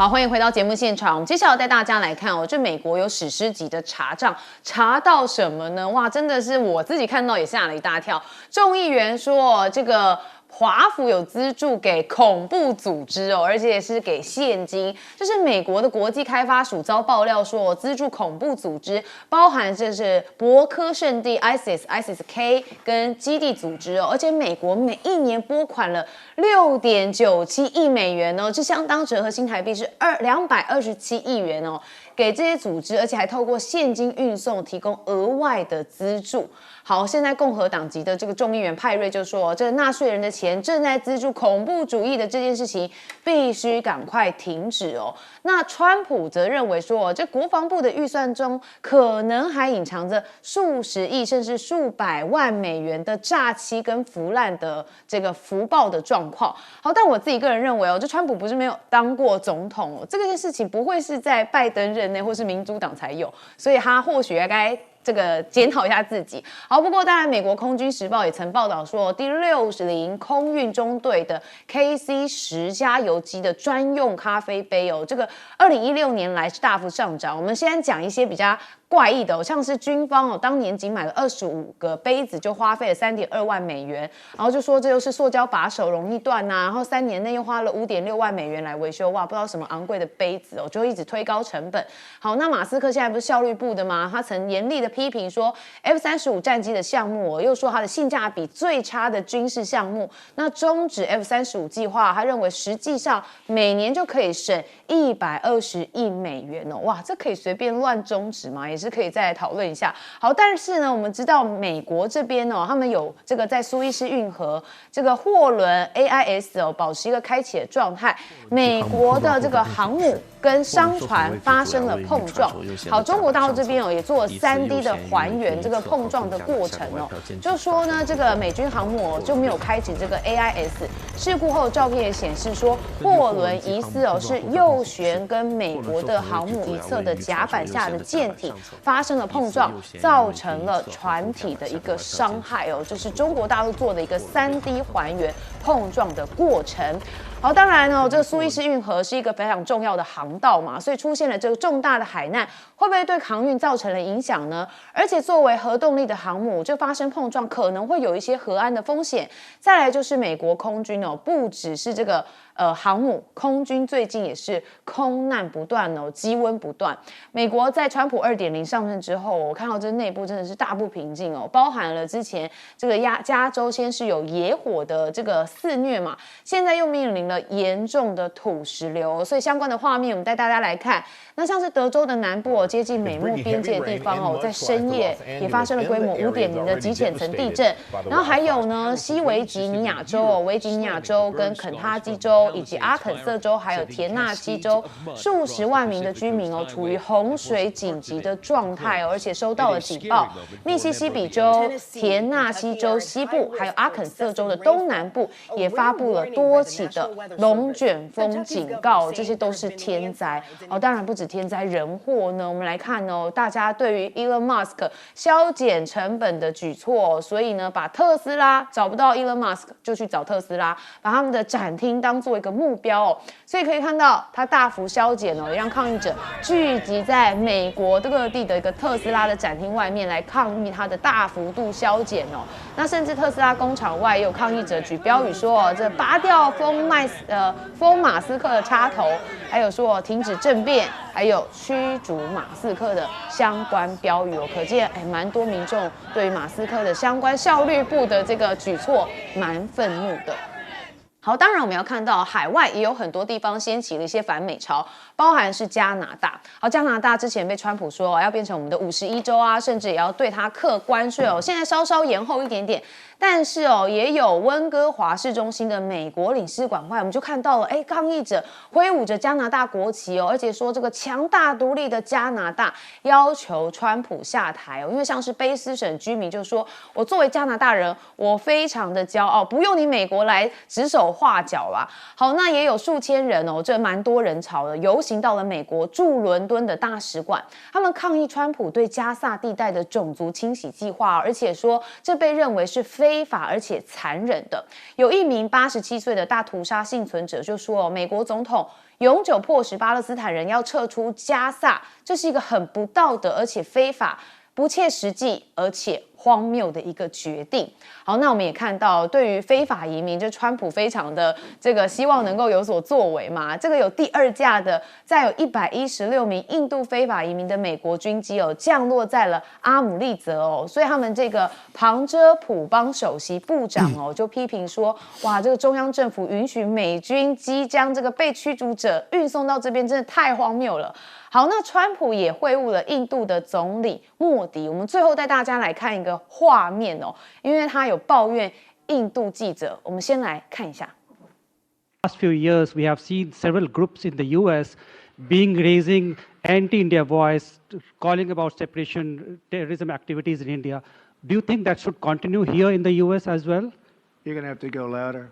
好，欢迎回到节目现场。我们接下来带大家来看这美国有史诗级的查账，查到什么呢？哇，真的是我自己看到也吓了一大跳。众议员说，这个华府有资助给恐怖组织而且是给现金。就是美国的国际开发署遭爆料说，资助恐怖组织，包含这是博科圣地 ISIS-K 跟基地组织而且美国每一年拨款了6.97亿美元这相当折合新台币是227亿元给这些组织，而且还透过现金运送提供额外的资助。好，现在共和党籍的这个众议员派瑞就说，这个纳税人的钱正在资助恐怖主义的这件事情必须赶快停止那川普则认为说，这国防部的预算中可能还隐藏着数十亿甚至数百万美元的诈欺跟腐烂的这个福报的状况。好，但我自己个人认为这川普不是没有当过总统这件事情不会是在拜登任内或是民主党才有，所以他或许该这个检讨一下自己。好，不过当然，美国空军时报也曾报道说，第60空运中队的 KC-10加油机的专用咖啡杯这个2016年来是大幅上涨。我们先讲一些比较怪异的像是军方当年仅买了25个杯子就花费了3.2万美元，然后就说这又是塑胶把手容易断然后3年内又花了5.6万美元来维修，哇，不知道什么昂贵的杯子就一直推高成本。好，那马斯克现在不是效率部的吗？他曾严厉的批评说 F-35战机的项目又说它的性价比最差的军事项目，那终止 F-35计划，他认为实际上每年就可以省120亿美元哇，这可以随便乱终止吗？也是可以再来讨论一下。好，但是呢，我们知道美国这边他们有这个在苏伊士运河这个货轮 AIS 保持一个开启的状态，美国的这个航母跟商船发生了碰撞。好，中国大陆这边也做了3D 的还原这个碰撞的过程就说呢，这个美军航母就没有开启这个 AIS。事故后照片也显示说，货轮疑似是右舷跟美国的航母一侧的甲板下的舰体发生了碰撞，造成了船体的一个伤害这是中国大陆做的一个3D 还原碰撞的过程。好，当然这个苏伊士运河是一个非常重要的航道嘛，所以出现了这个重大的海难，会不会对航运造成了影响呢？而且作为核动力的航母，就发生碰撞可能会有一些核安的风险。再来就是美国空军不只是这个航母，空军最近也是空难不断积温不断。美国在川普2.0上任之后，我看到这内部真的是大不平静包含了之前这个加州先是有野火的这个肆虐嘛，现在又面临了严重的土石流，所以相关的画面我们带大家来看。那像是德州的南部接近美墨边界的地方在深夜也发生了规模5.0的极浅层地震，然后还有呢西维吉尼亚州维吉尼亚州跟肯塔基州以及阿肯色州还有田纳西州数十万名的居民处于洪水紧急的状态而且收到了警报。密西西比州、田纳西州西部还有阿肯色州的东南部也发布了多起的龙卷风警告，这些都是天灾当然不止天灾人祸呢。我们来看大家对于 Elon Musk 削减成本的举措所以呢，把特斯拉找不到 Elon Musk 就去找特斯拉，把他们的展厅当做一个目标所以可以看到它大幅削减也让抗议者聚集在美国各地的一个特斯拉的展厅外面来抗议它的大幅度削减那甚至特斯拉工厂外也有抗议者举标语说这拔掉封马斯克的插头，还有说停止政变，还有驱逐马斯克的相关标语可见蛮多民众对于马斯克的相关效率部的这个举措蛮愤怒的。好，当然我们要看到海外也有很多地方掀起了一些反美潮，包含是加拿大。好，加拿大之前被川普说要变成我们的51州甚至也要对它课关税现在稍稍延后一点点。但是也有温哥华市中心的美国领事馆外，我们就看到了抗议者挥舞着加拿大国旗而且说这个强大独立的加拿大要求川普下台因为像是卑斯省居民就说，我作为加拿大人我非常的骄傲，不用你美国来指手画脚啦。好，那也有数千人哦，这蛮多人潮的，游行到了美国驻伦敦的大使馆，他们抗议川普对加萨地带的种族清洗计划，而且说这被认为是非法而且残忍的。有一名87岁的大屠杀幸存者就说，美国总统永久迫使巴勒斯坦人要撤出加萨，这是一个很不道德而且非法、不切实际而且荒谬的一个决定。好，那我们也看到，对于非法移民，就川普非常的这个希望能够有所作为嘛。这个有第2架的，再有116名印度非法移民的美国军机哦，降落在了阿姆利则哦，所以他们这个旁遮普邦首席部长哦，就批评说，哇，这个中央政府允许美军机将这个被驱逐者运送到这边，真的太荒谬了。好，那川普也会晤了印度的总理莫迪。我们最后带大家来看一个画面哦，因为他有抱怨印度记者。我们先来看一下。Last few years, we have seen several groups in the U.S. raising anti-India voice, calling about separation terrorism activities in India. Do you think that should continue here in the U.S. as well? You're going to have to go louder.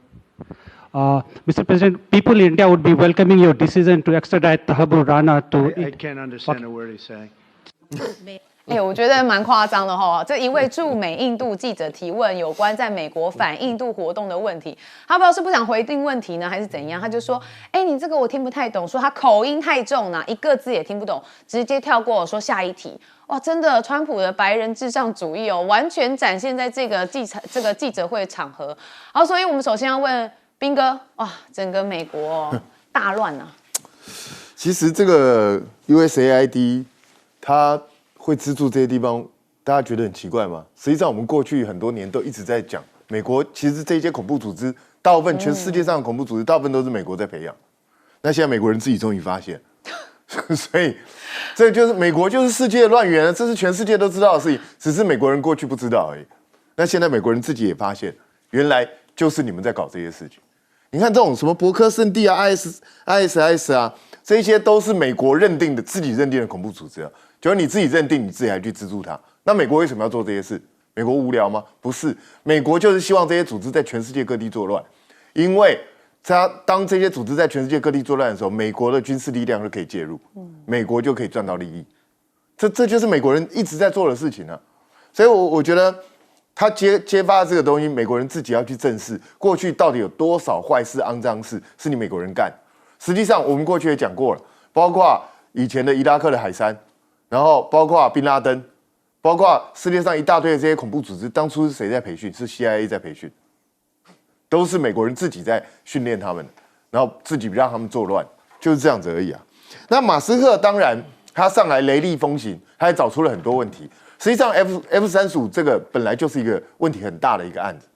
Mr. President, people in India would be welcoming your decision to extradite Tahabur Rana to. I can't understand a word he's saying. 我觉得蛮夸张的哈。这一位驻美印度记者提问有关在美国反印度活动的问题，他不知道是不想回应问题呢，还是怎样，他就说：“你这个我听不太懂，说他口音太重了，一个字也听不懂，直接跳过说下一题。”哇，真的，川普的白人至上主义哦，完全展现在这个记者会场合。好，所以我们首先要问彬哥，哇，整个美国大乱啊！其实这个 USAID 它会资助这些地方，大家觉得很奇怪吗？实际上，我们过去很多年都一直在讲，美国其实这些恐怖组织，大部分全世界上的恐怖组织，大部分都是美国在培养。那现在美国人自己终于发现，所以这就是美国就是世界乱源，这是全世界都知道的事情，只是美国人过去不知道而已。那现在美国人自己也发现，原来就是你们在搞这些事情。你看这种什么伯克圣地啊、ISIS 啊，这些都是美国自己认定的恐怖组织啊。就是你自己认定，你自己还去资助他，那美国为什么要做这些事？美国无聊吗？不是，美国就是希望这些组织在全世界各地作乱，因为当这些组织在全世界各地作乱的时候，美国的军事力量就可以介入，美国就可以赚到利益。这就是美国人一直在做的事情啊。所以我觉得他揭发这个东西，美国人自己要去正视，过去到底有多少坏事、肮脏事是你美国人干。实际上，我们过去也讲过了，包括以前的伊拉克的海珊。然后包括宾拉登，包括世界上一大堆的这些恐怖组织，当初是谁在培训？是 CIA 在培训，都是美国人自己在训练他们，然后自己让他们作乱，就是这样子而已啊。那马斯克当然他上来雷厉风行，他也找出了很多问题。实际上 F-35这个本来就是一个问题很大的一个案子，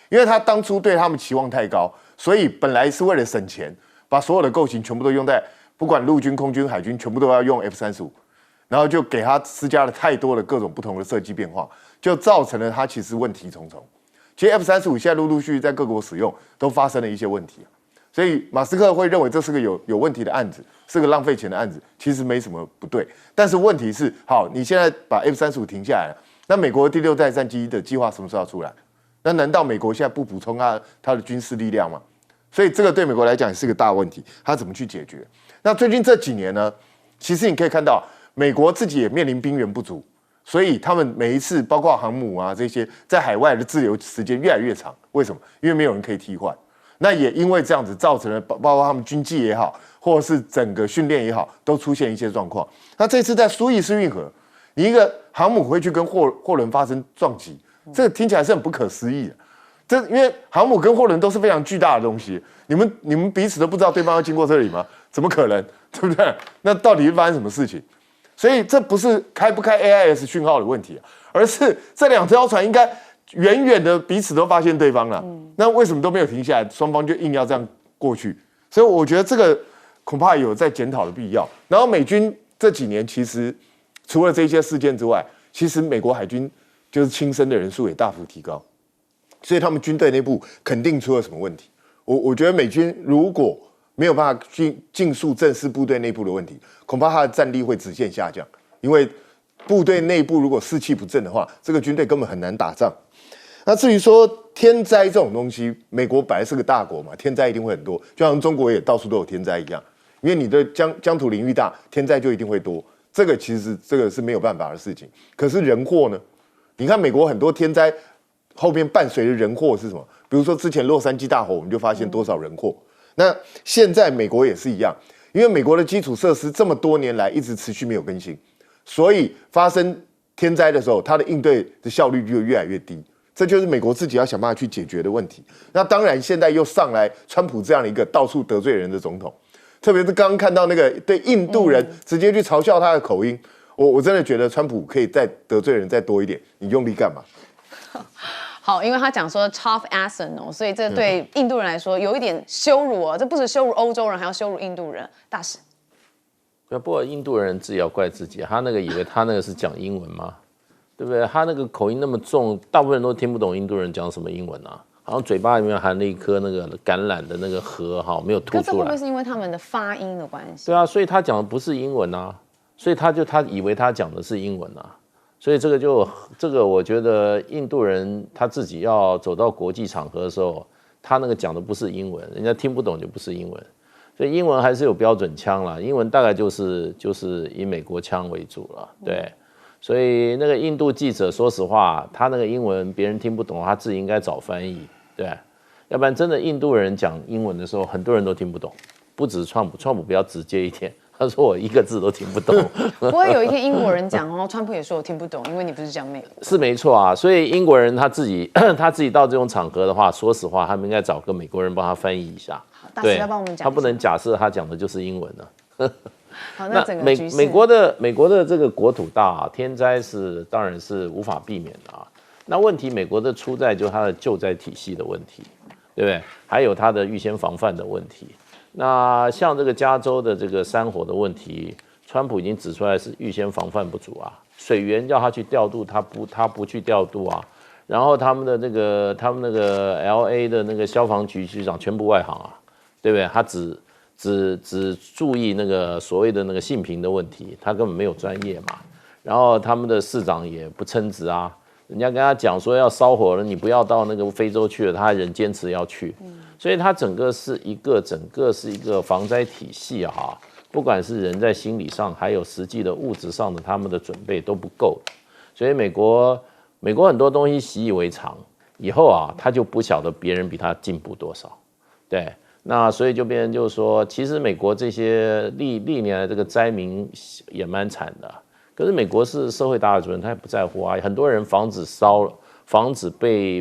因为他当初对他们期望太高，所以本来是为了省钱，把所有的构型全部都用在不管陆军、空军、海军，全部都要用 F-35。然后就给他施加了太多的各种不同的设计变化，就造成了他其实问题重重。其实 F-35现在陆续在各国使用，都发生了一些问题，所以马斯克会认为这是个有问题的案子，是个浪费钱的案子，其实没什么不对。但是问题是，好，你现在把 F-35停下来了，那美国第6代战机的计划什么时候要出来？那难道美国现在不补充他的军事力量吗？所以这个对美国来讲也是个大问题，他怎么去解决？那最近这几年呢，其实你可以看到。美国自己也面临兵源不足，所以他们每一次，包括航母啊这些，在海外的滞留时间越来越长。为什么？因为没有人可以替换。那也因为这样子，造成了包括他们军纪也好，或者是整个训练也好，都出现一些状况。那这次在苏伊士运河，你一个航母会去跟货轮发生撞击，这个听起来是很不可思议的。因为航母跟货轮都是非常巨大的东西，你们彼此都不知道对方要经过这里吗？怎么可能？对不对？那到底是发生什么事情？所以这不是开不开 AIS 讯号的问题，而是这2条船应该远远的彼此都发现对方了。那为什么都没有停下来？双方就硬要这样过去。所以我觉得这个恐怕有在检讨的必要。然后美军这几年其实除了这些事件之外，其实美国海军就是轻生的人数也大幅提高，所以他们军队内部肯定出了什么问题。我觉得美军如果没有办法去尽速正视部队内部的问题，恐怕他的战力会直线下降。因为部队内部如果士气不振的话，这个军队根本很难打仗。那至于说天灾这种东西，美国本来是个大国嘛，天灾一定会很多，就像中国也到处都有天灾一样。因为你的疆土领域大，天灾就一定会多。这个其实这个是没有办法的事情。可是人祸呢？你看美国很多天灾后面伴随的人祸是什么？比如说之前洛杉矶大火，我们就发现多少人祸。那现在美国也是一样，因为美国的基础设施这么多年来一直持续没有更新，所以发生天灾的时候，它的应对的效率就越来越低。这就是美国自己要想办法去解决的问题。那当然，现在又上来川普这样的一个到处得罪人的总统。特别是刚刚看到那个对印度人直接去嘲笑他的口音，我真的觉得川普可以再得罪人再多一点，你用力干嘛？好，因为他讲说 tough accent 哦，所以这对印度人来说有一点羞辱哦，这不止羞辱欧洲人，还要羞辱印度人。大使，不过印度人自己要怪自己，他那个以为他那个是讲英文吗？对不对？他那个口音那么重，大部分人都听不懂印度人讲什么英文啊。好像嘴巴里面含了一颗那个橄榄的那个核，哈，没有吐出来。这会不会是因为他们的发音的关系？对啊，所以他讲的不是英文啊，所以他以为他讲的是英文啊，所以这个我觉得印度人他自己要走到国际场合的时候，他那个讲的不是英文，人家听不懂就不是英文，所以英文还是有标准腔啦，英文大概就是以美国腔为主了，对。所以那个印度记者，说实话，他那个英文别人听不懂，他自己应该找翻译，对，要不然真的印度人讲英文的时候，很多人都听不懂，不止川普比较直接一点，他说我一个字都听不懂。不会有一天英国人讲哦，川普也说我听不懂，因为你不是讲美国。是没错啊，所以英国人他自己到这种场合的话，说实话，他们应该找个美国人帮他翻译一下。好，大使要帮我们讲，他不能假设他讲的就是英文呢。好，那整个局势，美国的这个国土大啊，天灾当然是无法避免的啊。那问题美国的出在就是它的救灾体系的问题，对不对？还有它的预先防范的问题。那像这个加州的这个山火的问题，川普已经指出来是预先防范不足啊，水源要他去调度，他不去调度啊。然后他们那个 LA 的那个消防局局长全部外行啊，对不对？他只注意那个所谓的那个性平的问题，他根本没有专业嘛。然后他们的市长也不称职啊，人家跟他讲说要烧火了，你不要到那个非洲去了，他仍坚持要去。所以他整个是一个防灾体系啊，不管是人在心理上，还有实际的物质上的他们的准备都不够。所以美国很多东西习以为常，以后啊他就不晓得别人比他进步多少，对。那所以就变成就是说，其实美国这些历年来这个灾民也蛮惨的，可是美国是社会大主人，他也不在乎啊。很多人房子烧了，房子被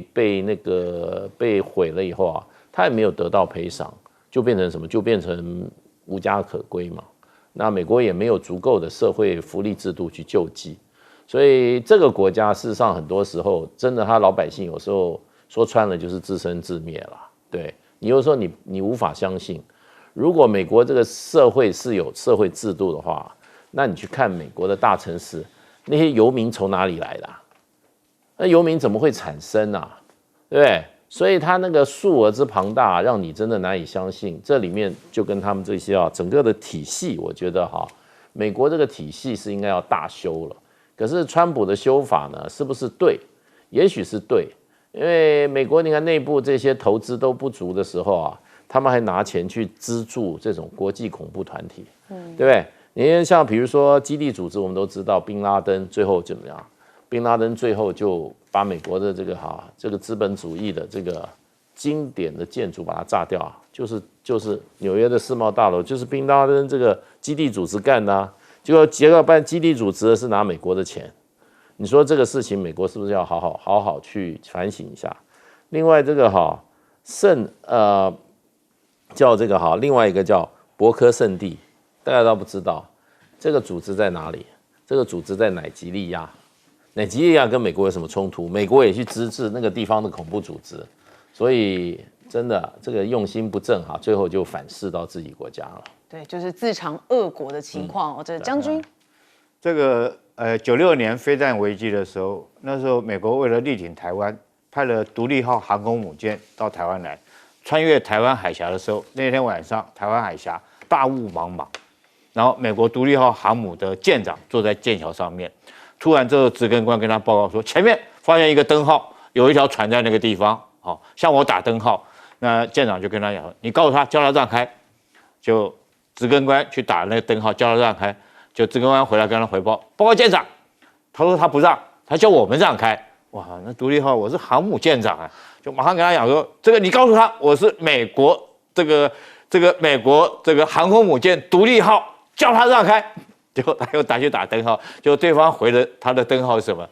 毁了以后啊，他也没有得到赔偿，就变成什么？就变成无家可归嘛。那美国也没有足够的社会福利制度去救济，所以这个国家事实上很多时候真的，他老百姓有时候说穿了就是自生自灭了，对。你有时候你无法相信，如果美国这个社会是有社会制度的话，那你去看美国的大城市，那些游民从哪里来的？那游民怎么会产生啊？对不对？所以他那个数额之庞大，让你真的难以相信。这里面就跟他们这些整个的体系，我觉得美国这个体系是应该要大修了。可是川普的修法呢，是不是对？也许是对。因为美国你看内部这些投资都不足的时候啊，他们还拿钱去资助这种国际恐怖团体，对不对？你看像比如说基地组织，我们都知道宾拉登最后怎么样？宾拉登最后就把美国的这个资本主义的这个经典的建筑把它炸掉啊，就是纽约的世贸大楼，就是宾拉登这个基地组织干的啊，结果办基地组织的是拿美国的钱。你说这个事情，美国是不是要好好去反省一下？另外这个叫这个另外一个叫博科圣地，大家都不知道这个组织在哪里？这个组织在乃吉利亚，乃吉利亚跟美国有什么冲突？美国也去支持那个地方的恐怖组织，所以真的这个用心不正最后就反噬到自己国家了。对，就是自尝恶果的情况。这将军，这个96年非战危机的时候，那时候美国为了力挺台湾，派了独立号航空母舰到台湾来，穿越台湾海峡的时候，那天晚上台湾海峡大雾茫茫，然后美国独立号航母的舰长坐在舰桥上面，突然这个值更官跟他报告说，前面发现一个灯号，有一条船在那个地方，好，向我打灯号。那舰长就跟他讲，你告诉他，叫他让开，就值更官去打那个灯号，叫他让开，就值更官回来跟他回报，报告舰长，他说他不让，他叫我们让开。哇，那独立号我是航母舰长啊，就马上跟他讲说，这个你告诉他，我是美国美国航空母舰独立号，叫他让开。结果他又打去打灯号，结果对方回了他的灯号是什么？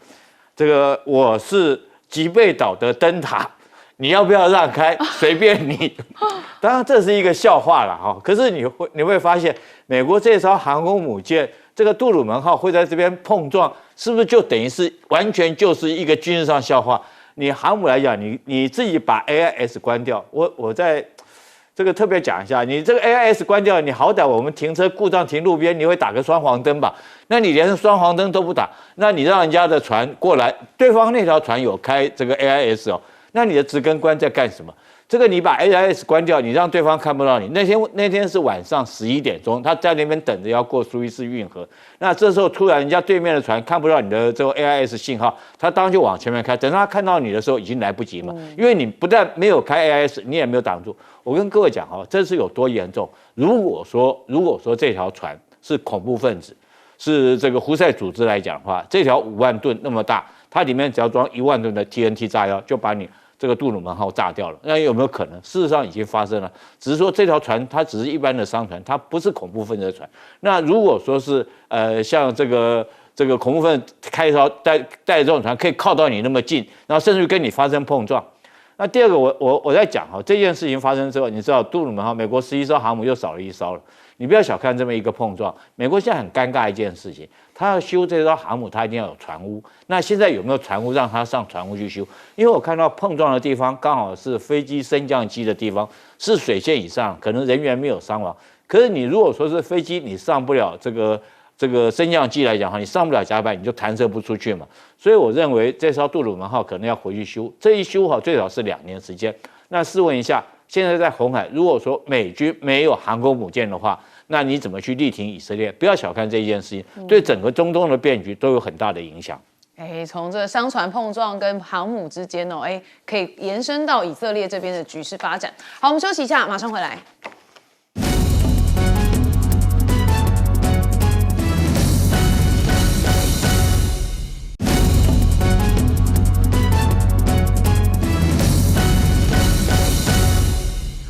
这个我是吉贝岛的灯塔，你要不要让开？随便你。当然这是一个笑话了哈，可是你会发现，美国这艘航空母舰这个杜鲁门号会在这边碰撞，是不是就等于是完全就是一个军事上笑话？你航母来讲，你自己把 AIS 关掉，我在。这个特别讲一下，你这个 AIS 关掉，你好歹我们停车故障停路边，你会打个双黄灯吧？那你连双黄灯都不打，那你让人家的船过来，对方那条船有开这个 AIS 哦，那你的值更官在干什么？这个你把 AIS 关掉，你让对方看不到你。那天是晚上11点钟，他在那边等着要过苏伊士运河。那这时候突然人家对面的船看不到你的这个 AIS 信号，他当然就往前面开。等他看到你的时候，已经来不及嘛，因为你不但没有开 AIS， 你也没有挡住。我跟各位讲哈，这是有多严重。如果说这条船是恐怖分子，是这个胡塞组织来讲的话，这条5万吨那么大，它里面只要装1万吨的 TNT 炸药，就把你这个杜鲁门号炸掉了。那有没有可能？事实上已经发生了，只是说这条船它只是一般的商船，它不是恐怖分子的船。那如果说是像这个恐怖分子开一条带这种船可以靠到你那么近，然后甚至于跟你发生碰撞。那第二个，我在讲哈，这件事情发生之后，你知道杜鲁门号美国11艘航母又少了1艘了。你不要小看这么一个碰撞，美国现在很尴尬一件事情，他要修这艘航母，他一定要有船坞。那现在有没有船坞让他上船坞去修？因为我看到碰撞的地方刚好是飞机升降机的地方，是水线以上，可能人员没有伤亡。可是你如果说是飞机，你上不了这个升降机来讲哈，你上不了甲板，你就弹射不出去嘛。所以我认为这艘杜鲁门号可能要回去修，这一修好最少是2年时间。那试问一下，现在在红海，如果说美军没有航空母舰的话，那你怎么去力挺以色列？不要小看这件事情，对整个中东的变局都有很大的影响。从这商船碰撞跟航母之间哦，可以延伸到以色列这边的局势发展。好，我们休息一下，马上回来。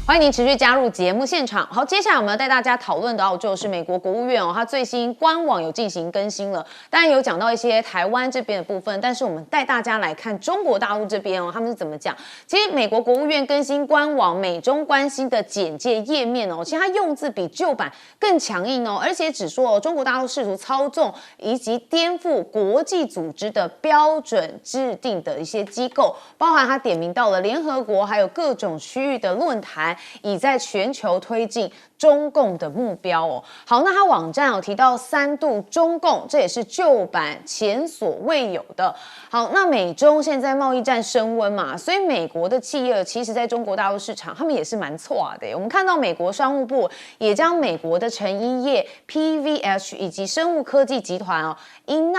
欢迎您持续加入节目现场。好，接下来我们要带大家讨论到就是美国国务院它最新官网有进行更新了，当然有讲到一些台湾这边的部分，但是我们带大家来看中国大陆这边他们是怎么讲。其实美国国务院更新官网美中关系的简介页面其实它用字比旧版更强硬而且只说中国大陆试图操纵以及颠覆国际组织的标准制定的一些机构，包含它点名到了联合国，还有各种区域的论坛。已在全球推进中共的目标好，那它网站有提到3度中共，这也是旧版前所未有的。好，那美中现在贸易战升温嘛，所以美国的企业其实在中国大陆市场，他们也是蛮错的。我们看到美国商务部也将美国的成衣业 PVH 以及生物科技集团英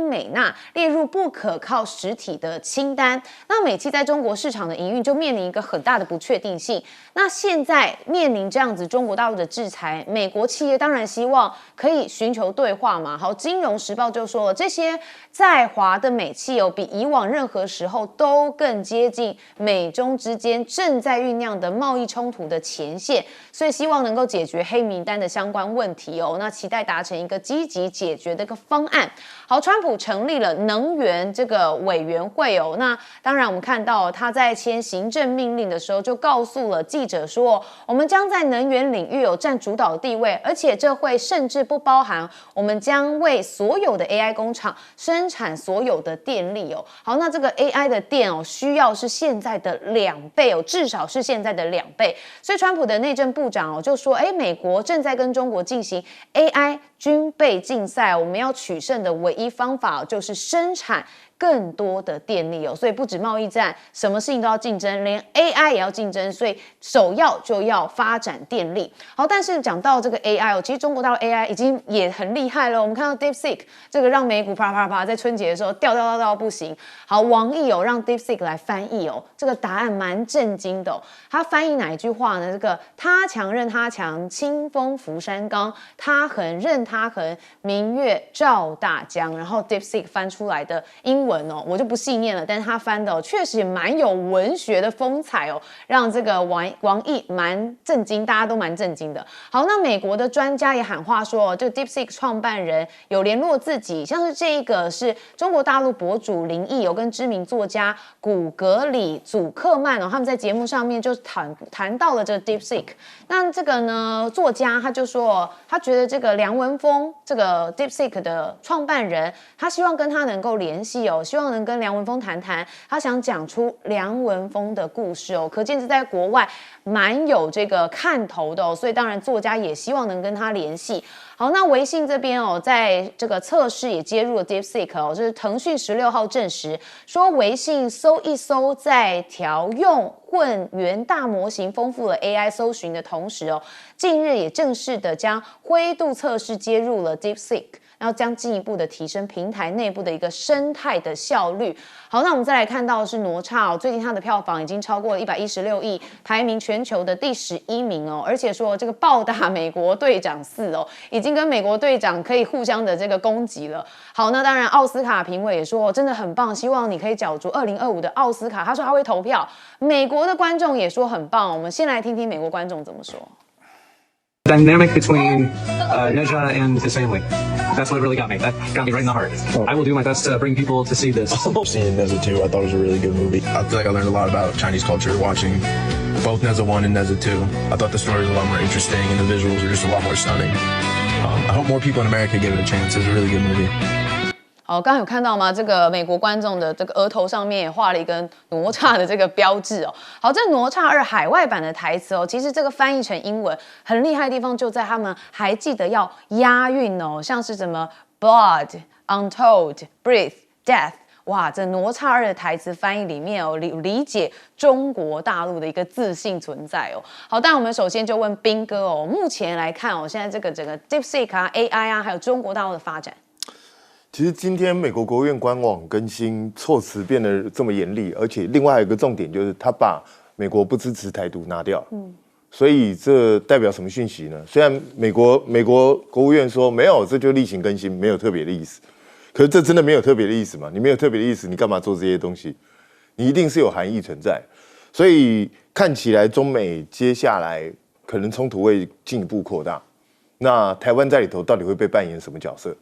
美纳列入不可靠实体的清单。那美企在中国市场的营运就面临一个很大的不确定性。那现在面临这样子中国大陆的制裁，美国企业当然希望可以寻求对话嘛。好，《金融时报》就说了，这些在华的美企比以往任何时候都更接近美中之间正在酝酿的贸易冲突的前线，所以希望能够解决黑名单的相关问题那期待达成一个积极解决的一个方案。好，川普成立了能源这个委员会那当然我们看到他在签行政命令的时候就告诉了记者说，我们将在能源领域占主导地位，而且这会甚至不包含我们将为所有的 AI 工厂生产所有的电力好，那这个 AI 的电需要是现在的2倍至少是现在的2倍。所以川普的内政部长就说，美国正在跟中国进行 AI 军备竞赛，我们要取胜的唯一方法就是生产更多的电力哦。所以不止贸易战，什么事情都要竞争，连 AI 也要竞争，所以首要就要发展电力。好，但是讲到这个 AI 哦，其实中国大陆 AI 已经也很厉害了。我们看到 DeepSeek 这个让美股啪啪啪在春节的时候掉到不行。好，网易哦让 DeepSeek 来翻译哦，这个答案蛮震惊的哦。他翻译哪一句话呢？这个他强任他强，清风拂山岗；他狠任他狠，明月照大江。然后 DeepSeek 翻出来的英文哦，我就不细念了，但是他翻的哦，确实也蛮有文学的风采哦，让这个网易蛮震惊，大家都蛮震惊的。好，那美国的专家也喊话说，这个 DeepSeek 创办人有联络自己，像是这一个是中国大陆博主林毅，有跟知名作家古格里祖克曼哦，他们在节目上面就谈到了这个 DeepSeek。那这个呢，作家他就说，他觉得这个梁文峰这个 DeepSeek 的创办人，他希望跟他能够联系哦，希望能跟梁文峰谈谈，他想讲出梁文峰的故事哦，可见是在国外蛮有这个看头的哦，所以当然作家也希望能跟他联系。好，那微信这边哦，在这个测试也接入了 DeepSeek 哦，就是腾讯16号证实说，微信搜一搜在调用混元大模型丰富了 AI 搜寻的同时哦，近日也正式的将灰度测试接入了 DeepSeek。然后将进一步的提升平台内部的一个生态的效率。好，那我们再来看到的是哪吒哦，最近它的票房已经超过了116亿，排名全球的第11名哦，而且说这个暴打美国队长4哦，已经跟美国队长可以互相的这个攻击了。好，那当然奥斯卡评委也说真的很棒，希望你可以角逐2025的奥斯卡，他说他会投票。美国的观众也说很棒，我们先来听听美国观众怎么说。Dynamic between Neja and his family. That's what really got me. That got me right in the heart. I will do my best to bring people to see this. Seeing Neza 2, I thought it was a really good movie. I feel like I learned a lot about Chinese culture watching both Neza 1 and Neza 2. I thought the story was a lot more interesting and the visuals were just a lot more stunning. I hope more people in America give it a chance. It's a really good movie. 好，刚刚有看到吗？这个美国观众的这个额头上面也画了一个哪吒的这个标志哦。好，这哪吒2海外版的台词哦，其实这个翻译成英文很厉害的地方就在他们还记得要押韵哦，像是什么 blood, untold, breath, death。哇，这哪吒2的台词翻译里面哦，理解中国大陆的一个自信存在哦。好，但我们首先就问彬哥哦，目前来看哦，现在这个整个 DeepSeek 啊、AI 啊，还有中国大陆的发展。其实今天美国国务院官网更新措辞变得这么严厉，而且另外还有一个重点就是他把美国不支持台独拿掉，所以这代表什么讯息呢？虽然美国国务院说没有，这就例行更新，没有特别的意思，可是这真的没有特别的意思吗？你没有特别的意思，你干嘛做这些东西？你一定是有含义存在，所以看起来中美接下来可能冲突会进一步扩大，那台湾在里头到底会被扮演什么角色？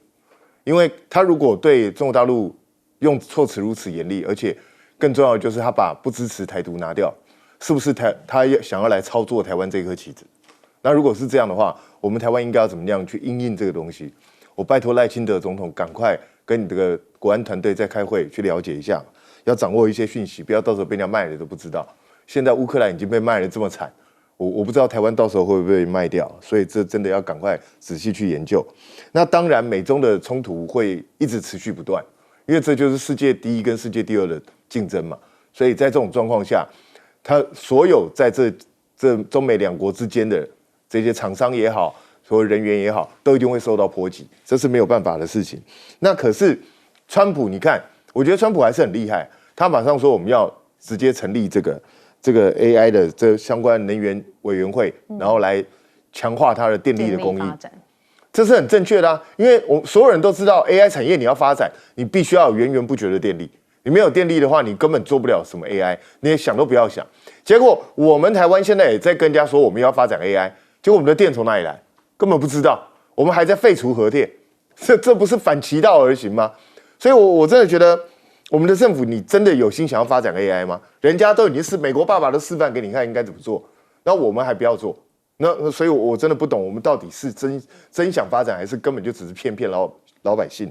因为他如果对中国大陆用措辞如此严厉，而且更重要的就是他把不支持台独拿掉，是不是他想要来操作台湾这颗棋子？那如果是这样的话，我们台湾应该要怎么样去因应这个东西？我拜托赖清德总统赶快跟你这个国安团队再开会去了解一下，要掌握一些讯息，不要到时候被人家卖了都不知道。现在乌克兰已经被卖了这么惨。我不知道台湾到时候会不会被卖掉，所以这真的要赶快仔细去研究。那当然，美中的冲突会一直持续不断，因为这就是世界第一跟世界第2的竞争嘛。所以在这种状况下，他所有在这中美两国之间的这些厂商也好，所有人员也好，都一定会受到波及，这是没有办法的事情。那可是川普，你看，我觉得川普还是很厉害，他马上说我们要直接成立这个 AI 的这相关能源委员会，然后来强化它的电力的供应，这是很正确的啊。因为我所有人都知道 AI 产业你要发展，你必须要有源源不绝的电力。你没有电力的话，你根本做不了什么 AI， 你也想都不要想。结果我们台湾现在也在跟人家说我们要发展 AI， 结果我们的电从哪里来？根本不知道。我们还在废除核电，这不是反其道而行吗？所以我真的觉得。我们的政府，你真的有心想要发展 AI 吗？人家都已经是美国爸爸都示范给你看应该怎么做，那我们还不要做，那所以我真的不懂，我们到底是真想发展，还是根本就只是骗老百姓？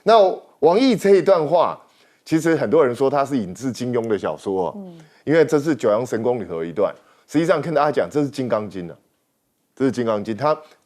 那王毅这一段话，其实很多人说他是引自金庸的小说哦，因为这是《九阳神功》里头的一段，实际上跟大家讲，这是《金刚经》啊，这是《金刚经》，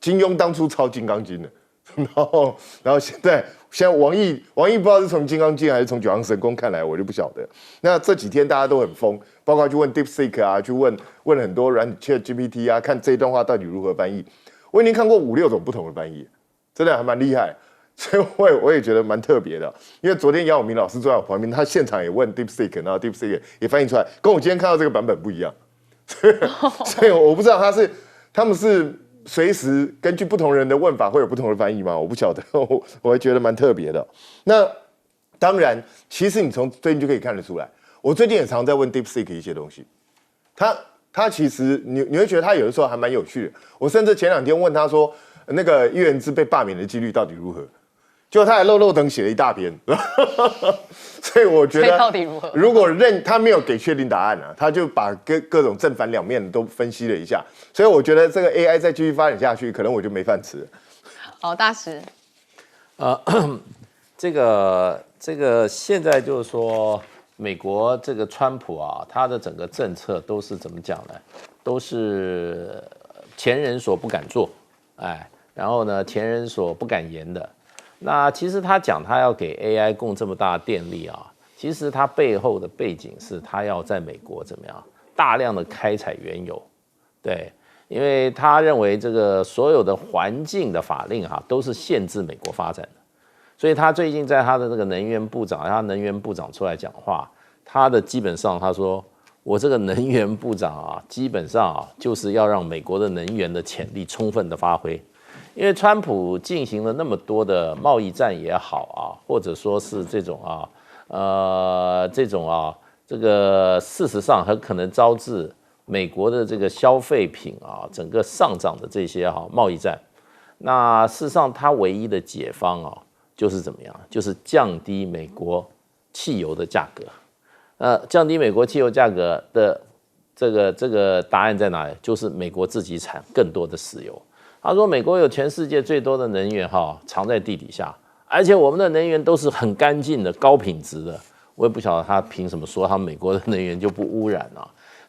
金庸当初抄《金刚经》的，然后现在王毅不知道是从《金刚经》还是从《九阳神功》看来，我就不晓得。那这几天大家都很疯，包括去问 DeepSeek 啊，去问很多软体 ChatGPT 啊，看这一段话到底如何翻译。我已经看过5、6种不同的翻译，真的还蛮厉害。所以我也觉得蛮特别的，因为昨天杨永明老师坐在我旁边，他现场也问 DeepSeek， 然后 DeepSeek 也翻译出来，跟我今天看到这个版本不一样。所以我不知道他们是随时根据不同人的问法会有不同的翻译吗？我不晓得，我还觉得蛮特别的。那当然，其实你从最近就可以看得出来，我最近也常在问 DeepSeek 一些东西，他其实你会觉得他有的时候还蛮有趣的。我甚至前2天问他说，那个叶元之被罢免的几率到底如何？结果他还漏等写了一大篇，所以我觉得到底如何？如果他没有给确定答案啊，他就把各种正反两面都分析了一下，所以我觉得这个 AI 再继续发展下去，可能我就没饭吃了。好，大师，这个现在就是说，美国这个川普啊，他的整个政策都是怎么讲呢？都是前人所不敢做，然后呢，前人所不敢言的。那其实他讲他要给 AI 供这么大的电力啊，其实他背后的背景是他要在美国怎么样大量的开采原油，对，因为他认为这个所有的环境的法令都是限制美国发展的，所以他最近在他的这个能源部长出来讲话，他的基本上他说我这个能源部长基本上就是要让美国的能源的潜力充分的发挥。因为川普进行了那么多的贸易战也好或者说是这种这个事实上很可能招致美国的这个消费品整个上涨的这些贸易战。那事实上它唯一的解方就是怎么样？就是降低美国汽油的价格。降低美国汽油价格的这个答案在哪里？就是美国自己产更多的石油。他说美国有全世界最多的能源藏在地底下，而且我们的能源都是很干净的高品质的。我也不晓得他凭什么说他美国的能源就不污染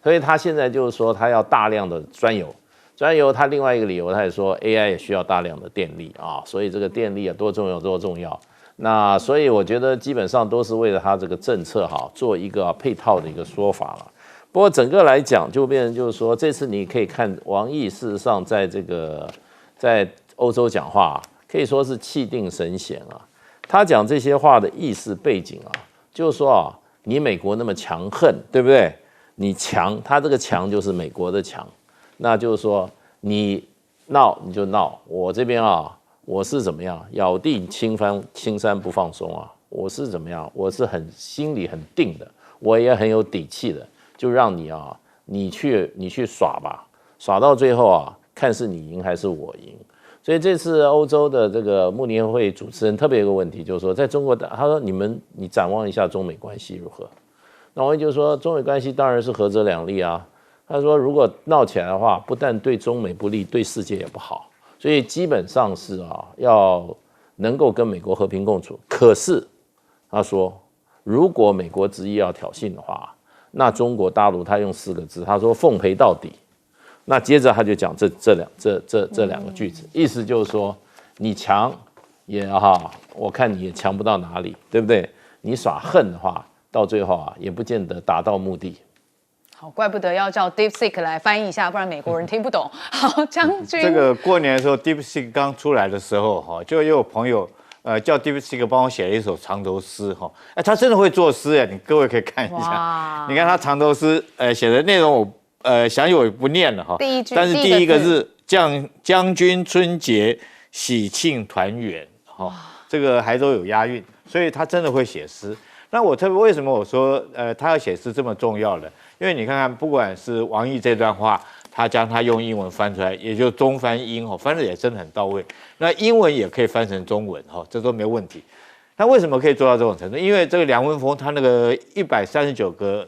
所以他现在就是说他要大量的专油，他另外一个理由他也说 AI 也需要大量的电力所以这个电力多重要。那所以我觉得基本上都是为了他这个政策做一个配套的一个说法了。不过整个来讲就变成就是说，这次你可以看王毅事实上在欧洲讲话可以说是气定神闲他讲这些话的意思背景就是说你美国那么强横，对不对？你强，他这个强就是美国的强，那就是说你闹你就闹，我这边我是怎么样咬定青山不放松我是怎么样？我是心里很定的，我也很有底气的，就让你你去耍吧，耍到最后看是你赢还是我赢。所以这次欧洲的这个慕尼黑会主持人特别有个问题，就是说在中国，他说你展望一下中美关系如何？那我就说中美关系当然是合则两利他说如果闹起来的话，不但对中美不利，对世界也不好。所以基本上是要能够跟美国和平共处。可是他说，如果美国执意要挑衅的话，那中国大陆他用4个字，他说奉陪到底。那接着他就讲这两个句子，意思就是说，你强也我看你也强不到哪里，对不对？你耍横的话，到最后也不见得达到目的。好，怪不得要叫 DeepSeek 来翻译一下，不然美国人听不懂。好，将军，这个过年的时候 DeepSeek 刚出来的时候就有朋友叫 DeepSeek 帮我写了一首长头诗他真的会作诗你各位可以看一下，你看他长头诗写的内容我详细我不念了第一句，但是第一个是将军春节喜庆团圆这个还都有押韵，所以他真的会写诗。那我特别为什么我说他要写诗这么重要呢？因为你看看，不管是王毅这段话，他将他用英文翻出来，也就中翻英翻的也真的很到位。那英文也可以翻成中文这都没问题。那为什么可以做到这种程度？因为这个梁文峰他那个139个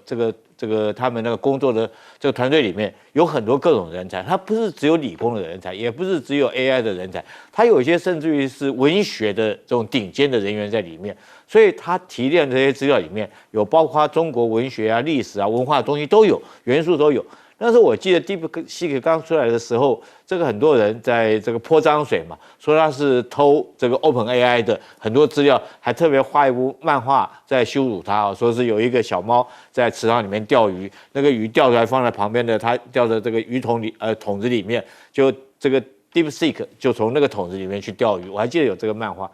这个他们那个工作的这个团队里面有很多各种人才，他不是只有理工的人才，也不是只有 AI 的人才，他有一些甚至于是文学的这种顶尖的人员在里面，所以他提炼这些资料里面有包括中国文学历史文化的东西都有，元素都有。那时候我记得 DeepSeek 刚出来的时候，这个很多人在这个泼脏水嘛，说他是偷这个 OpenAI 的很多资料，还特别画一部漫画在羞辱他，说是有一个小猫在池塘里面钓鱼，那个鱼钓出来放在旁边的他钓的这个鱼桶里桶子里面，就这个 DeepSeek 就从那个桶子里面去钓鱼，我还记得有这个漫画。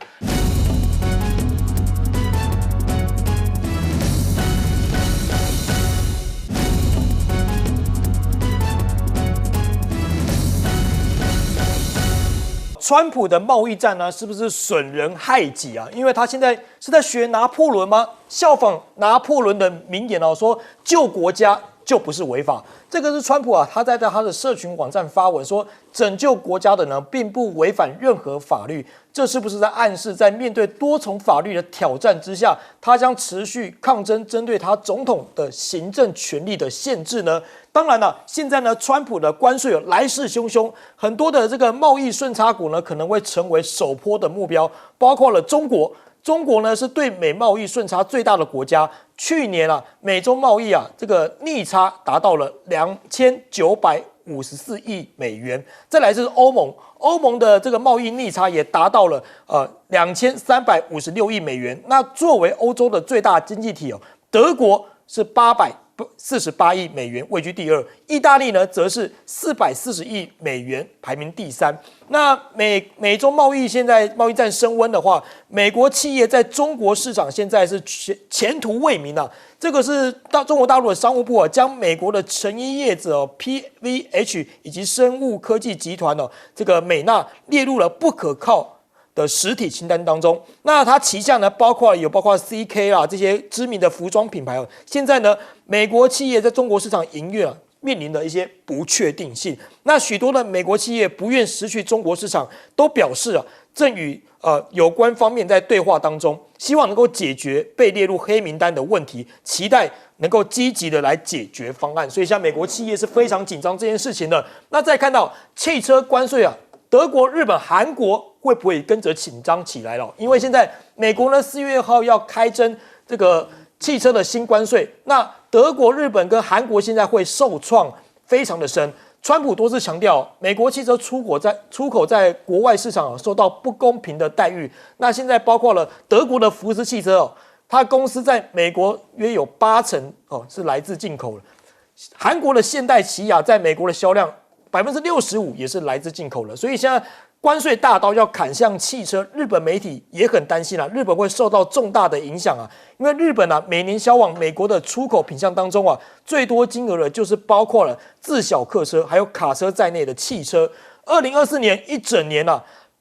川普的贸易战呢，是不是损人害己啊？因为他现在是在学拿破仑吗？效仿拿破仑的名言哦，说救国家就不是违法。这个是川普啊，他在他的社群网站发文说，拯救国家的呢，并不违反任何法律。这是不是在暗示，在面对多重法律的挑战之下，他将持续抗争，针对他总统的行政权力的限制呢？当然了，现在呢，川普的关税来势汹汹，很多的这个贸易顺差股呢，可能会成为首波的目标，包括了中国。中国呢是对美贸易顺差最大的国家，去年啊，美中贸易啊这个逆差达到了2954亿美元。再来就是欧盟，欧盟的这个贸易逆差也达到了2356亿美元。那作为欧洲的最大经济体哦，德国是848亿美元，位居第二。意大利呢，则是440亿美元，排名第三。那美中贸易现在贸易战升温的话，美国企业在中国市场现在是前途未明啊。这个是中国大陆的商务部啊，将美国的成衣业者PVH 以及生物科技集团这个美纳列入了不可靠的实体清单当中。那它旗下呢，包括 CK 啦这些知名的服装品牌现在呢，美国企业在中国市场营运面临的一些不确定性。那许多的美国企业不愿失去中国市场，都表示正与有关方面在对话当中，希望能够解决被列入黑名单的问题，期待能够积极的来解决方案。所以，像美国企业是非常紧张这件事情的。那再看到汽车关税德国、日本、韩国会不会跟着紧张起来了？因为现在美国呢4月2号要开征这个汽车的新关税，那德国、日本跟韩国现在会受创非常的深。川普多次强调，美国汽车出口在国外市场受到不公平的待遇。那现在包括了德国的福斯汽车它公司在美国约有80%是来自进口的。韩国的现代起亚在美国的销量65%也是来自进口的。所以现在关税大刀要砍向汽车，日本媒体也很担心日本会受到重大的影响因为日本每年销往美国的出口品项当中最多金额的就是包括了自小客车还有卡车在内的汽车。2024年一整年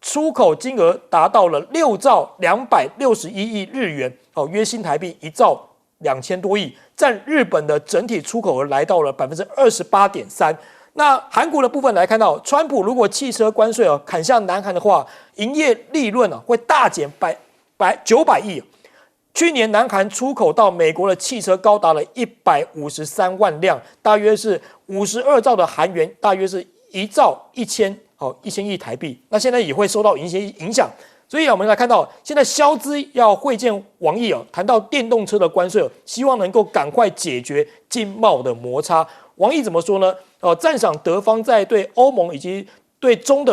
出口金额达到了6兆261亿日元约新台币1兆2000多亿，占日本的整体出口额来到了28.3%。那韩国的部分来看到，川普如果汽车关税砍向南韩的话，营业利润会大减900亿。去年南韩出口到美国的汽车高达了153万辆，大约是52兆的韩元，大约是1兆1000亿台币。那现在也会受到一些影响。所以我们来看到，现在肖兹要会见王毅谈到电动车的关税希望能够赶快解决经贸的摩擦。王毅怎么说呢？赞赏德方在对欧盟以及对中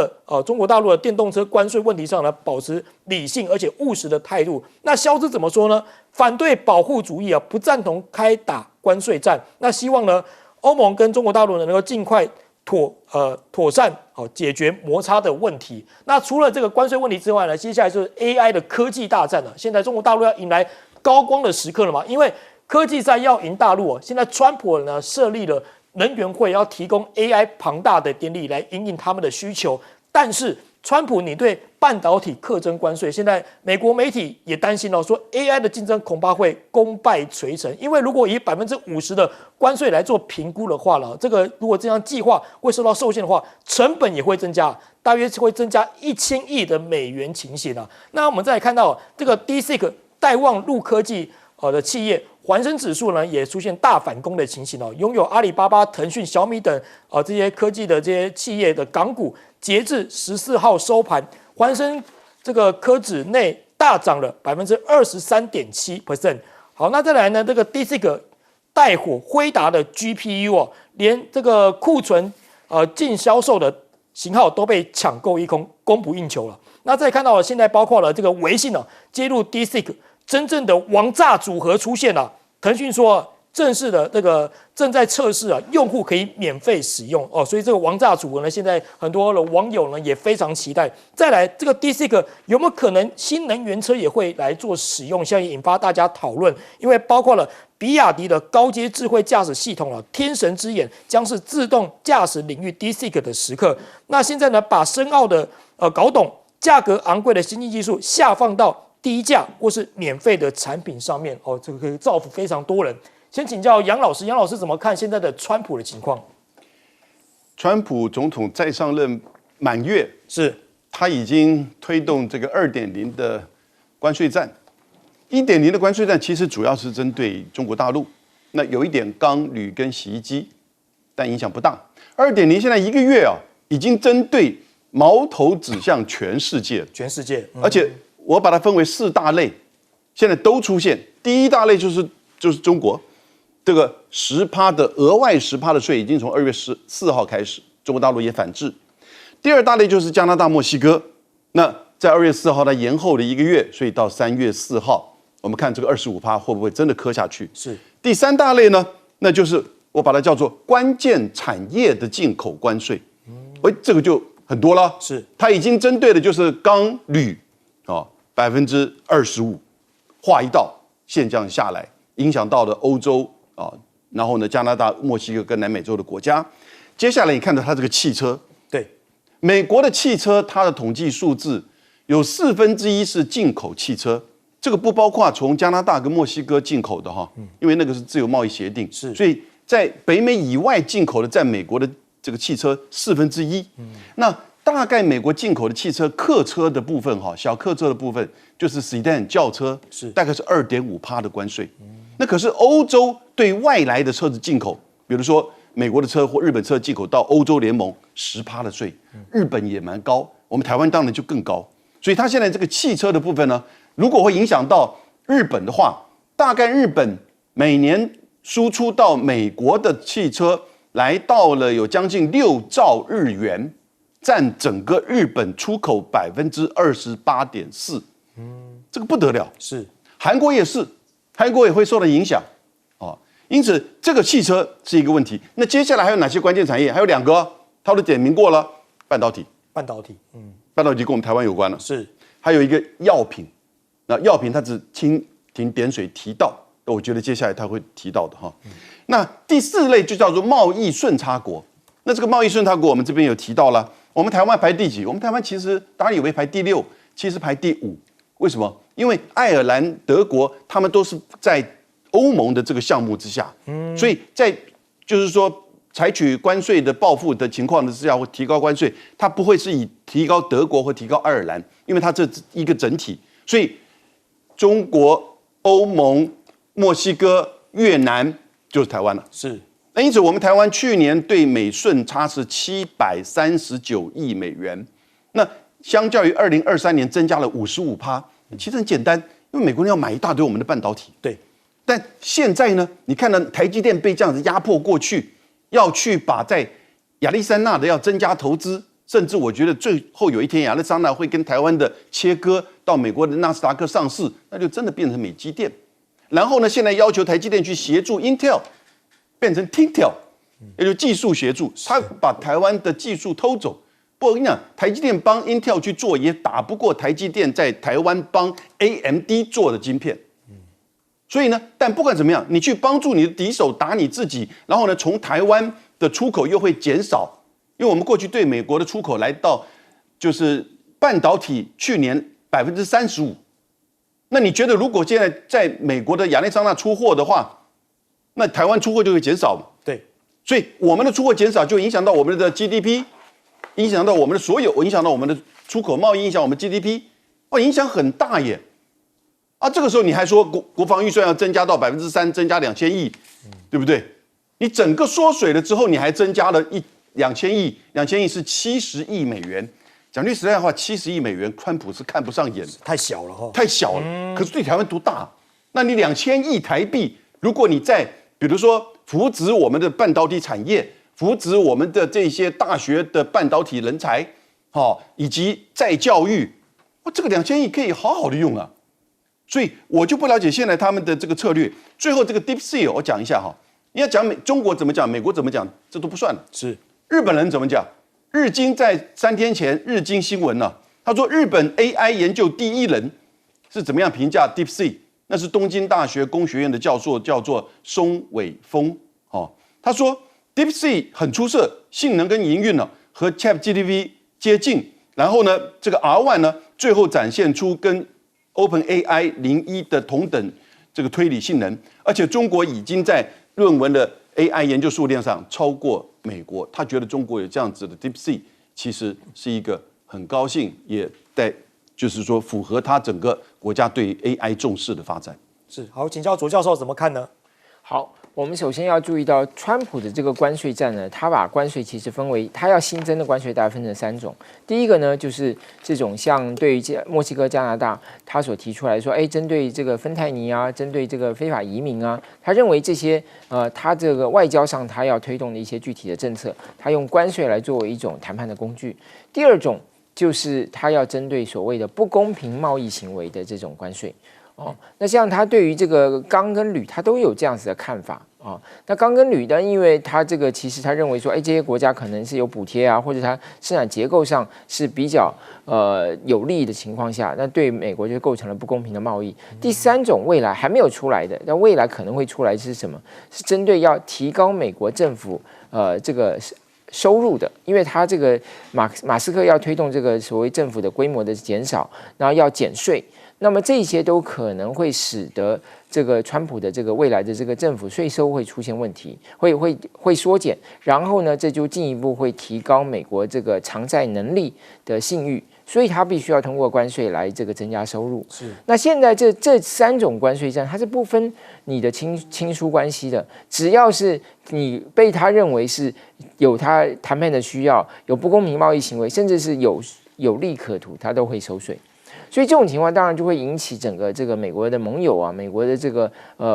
国大陆的电动车关税问题上呢，保持理性而且务实的态度。那肖兹怎么说呢？反对保护主义不赞同开打关税战。那希望呢，欧盟跟中国大陆能够尽快妥善解决摩擦的问题。那除了这个关税问题之外呢，接下来就是 AI 的科技大战了。现在中国大陆要迎来高光的时刻了嘛？因为科技战要赢大陆现在川普呢设立了能源会，要提供 AI 庞大的电力来因应他们的需求。但是川普你对半导体课征关税，现在美国媒体也担心说 AI 的竞争恐怕会功败垂成。因为如果以50%的关税来做评估的话这个如果这样计划会受到受限的话，成本也会增加，大约会增加1000亿的美元情形那我们再来看到这个 DeepSeek 带望陆科技的企业环生指数呢也出现大反攻的情形拥有阿里巴巴、腾讯、小米等这些科技的这些企业的港股，截至14号收盘，环生这个科指内大涨了23.7%。好，那再来呢，这个 DeepSeek 带火辉达的 GPU 哦，连这个库存净销售的型号都被抢购一空，供不应求了。那再看到了现在包括了这个微信哦，接入 DeepSeek 真正的王炸组合出现了。腾讯说正式的这个正在测试啊，用户可以免费使用哦，所以这个王炸组合呢，现在很多的网友呢也非常期待。再来，这个 DeepSeek 有没有可能新能源车也会来做使用？现在也引发大家讨论，因为包括了比亚迪的高阶智慧驾驶系统啊，天神之眼将是自动驾驶领域 DeepSeek 的时刻。那现在呢，把深奥的搞懂价格昂贵的先进技术下放到低价或是免费的产品上面哦，这个可以造福非常多人。先请教杨老师，杨老师怎么看现在的川普的情况？川普总统再上任满月，是他已经推动这个2.0的关税战。1.0的关税战其实主要是针对中国大陆，那有一点钢、铝跟洗衣机，但影响不大。2.0现在1个月啊，已经针对矛头指向全世界，而且我把它分为4大类，现在都出现。第一大类就是中国。这个10%的额外10%的税已经从2月14号开始，中国大陆也反制。第二大类就是加拿大、墨西哥，那在2月4号它延后了1个月，所以到3月4号，我们看这个25%会不会真的磕下去？是。第三大类呢，那就是我把它叫做关键产业的进口关税，这个就很多了，是。它已经针对的就是钢、铝25%划一道线这样下来，影响到了欧洲。然后呢，加拿大、墨西哥跟南美洲的国家，接下来你看到它这个汽车，对，美国的汽车，它的统计数字有1/4是进口汽车，这个不包括从加拿大跟墨西哥进口的哈，因为那个是自由贸易协定，是，所以在北美以外进口的占美国的这个汽车1/4，那大概美国进口的汽车客车的部分哈，小客车的部分就是 sedan 轿车，是大概是2.5%的关税。那可是欧洲对外来的车子进口，比如说美国的车或日本车进口到欧洲联盟10%的税，日本也蛮高，我们台湾当然就更高。所以它现在这个汽车的部分呢，如果会影响到日本的话，大概日本每年输出到美国的汽车来到了有将近6兆日元，占整个日本出口28.4%，这个不得了。是，韩国也是。韩国也会受到影响，因此这个汽车是一个问题。那接下来还有哪些关键产业？还有2个，他都点名过了，半导体，半导体跟我们台湾有关了。是，还有一个药品，那药品他只蜻蜓点水提到，我觉得接下来他会提到的哈。那第4类就叫做贸易顺差国。那这个贸易顺差国，我们这边有提到了，我们台湾排第几？我们台湾其实大家以为排第6，其实排第5。为什么？因为爱尔兰、德国他们都是在欧盟的这个项目之下，所以在就是说采取关税的报复的情况之下，会提高关税，它不会是以提高德国或提高爱尔兰，因为它这一个整体，所以中国、欧盟、墨西哥、越南就是台湾了。是。那因此，我们台湾去年对美顺差是739亿美元，那相较于2023年增加了55%，其实很简单，因为美国人要买一大堆我们的半导体。对，但现在呢，你看到台积电被这样子压迫过去，要去把在亚利桑那的要增加投资，甚至我觉得最后有一天亚利桑那会跟台湾的切割到美国的纳斯达克上市，那就真的变成美积电。然后呢，现在要求台积电去协助 Intel 变成 Tintel， 也就是技术协助，他把台湾的技术偷走。不过我跟你讲，台积电帮 Intel 去做，也打不过台积电在台湾帮 AMD 做的晶片。所以呢，但不管怎么样，你去帮助你的敌手打你自己，然后呢，从台湾的出口又会减少，因为我们过去对美国的出口来到就是半导体去年35%。那你觉得如果现在在美国的亚利桑那出货的话，那台湾出货就会减少嘛？对，所以我们的出货减少就影响到我们的 GDP。影响到我们的所有，影响到我们的出口贸易，影响我们 GDP， 影响很大耶！这个时候你还说国防预算要增加到3%，增加2000亿，对不对？你整个缩水了之后，你还增加了2000亿，2000亿是70亿美元。讲句实在话，70亿美元，川普是看不上眼，太小了哈，太小了。可是对台湾多大？那你2000亿台币，如果你在比如说扶植我们的半导体产业，扶植我们的这些大学的半导体人才，以及再教育，这个2000亿可以好好的用啊。所以我就不了解现在他们的这个策略。最后这个 DeepSeek 我讲一下哈，你要讲中国怎么讲，美国怎么讲，这都不算了。是日本人怎么讲？日经在3天前，日经新闻呢，他说日本 AI 研究第一人是怎么样评价 DeepSeek？ 那是东京大学工学院的教授，叫做松尾丰。他说 DeepSeek 很出色，性能跟营运呢和 ChatGPT 接近。然后呢，这个 R1 呢，最后展现出跟 OpenAI 01的同等这个推理性能，而且中国已经在论文的 AI 研究数量上超过美国。他觉得中国有这样子的 DeepSeek， 其实是一个很高兴，也在就是说符合他整个国家对 AI 重视的发展。是好，请教卓教授怎么看呢？好，我们首先要注意到，川普的这个关税战呢，他把关税其实分为，他要新增的关税大概分成3种。第一个呢，就是这种像对于墨西哥、加拿大，他所提出来说，针对这个芬太尼啊，针对这个非法移民啊，他认为这些他这个外交上他要推动的一些具体的政策，他用关税来作为一种谈判的工具。第二种就是他要针对所谓的不公平贸易行为的这种关税。那像他对于这个钢跟铝，他都有这样子的看法啊。那钢跟铝呢，因为他这个其实他认为说，这些国家可能是有补贴啊，或者它生产结构上是比较有利的情况下，那对美国就构成了不公平的贸易。第3种未来还没有出来的，但未来可能会出来是什么？是针对要提高美国政府这个收入的，因为他这个马斯克要推动这个所谓政府的规模的减少，然后要减税。那么这些都可能会使得这个川普的这个未来的这个政府税收会出现问题，会缩减，然后呢，这就进一步会提高美国这个偿债能力的信誉，所以他必须要通过关税来这个增加收入。是。那现在这3种关税战，它是不分你的亲疏关系的，只要是你被他认为是有他谈判的需要，有不公平贸易行为，甚至是有利可图，他都会收税。所以这种情况当然就会引起整个这个美国的盟友啊，美国的这个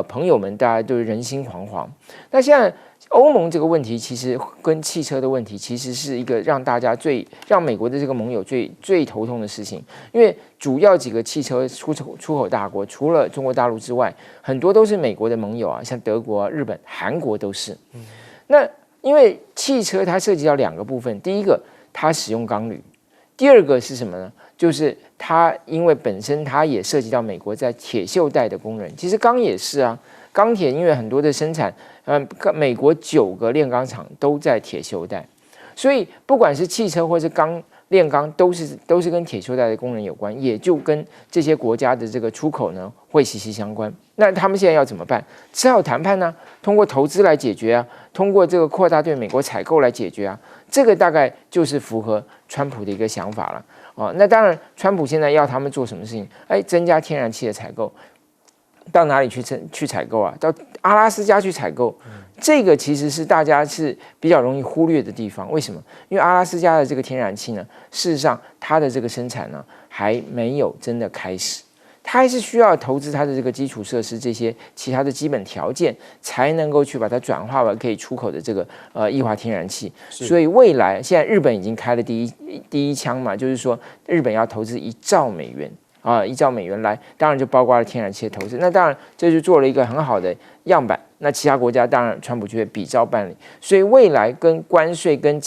朋友们，大家都是人心惶惶。那现在欧盟这个问题，其实跟汽车的问题，其实是一个让美国的这个盟友最头痛的事情，因为主要几个汽车出口大国，除了中国大陆之外，很多都是美国的盟友啊，像德国、日本、韩国都是。那因为汽车它涉及到2个部分，第一个它使用钢铝，第二个是什么呢？就是它因为本身它也涉及到美国在铁锈带的工人，其实钢也是啊，钢铁因为很多的生产，美国9个炼钢厂都在铁锈带，所以不管是汽车或是炼钢，都是跟铁锈带的工人有关，也就跟这些国家的这个出口呢会息息相关。那他们现在要怎么办？只好谈判呢，通过投资来解决啊，通过这个扩大对美国采购来解决啊，这个大概就是符合川普的一个想法了。那当然，川普现在要他们做什么事情？增加天然气的采购，到哪里去采购啊？到阿拉斯加去采购，这个其实是大家是比较容易忽略的地方。为什么？因为阿拉斯加的这个天然气呢，事实上它的这个生产呢还没有真的开始。它还是需要投资它的这个基础设施，这些其他的基本条件，才能够去把它转化为可以出口的这个液化天然气。所以未来现在日本已经开了第一枪嘛，就是说日本要投资1兆美元啊，1兆美元来，当然就包括了天然气的投资。那当然这就做了一个很好的样板。那其他国家当然川普就会比照办理，所以未来跟关税跟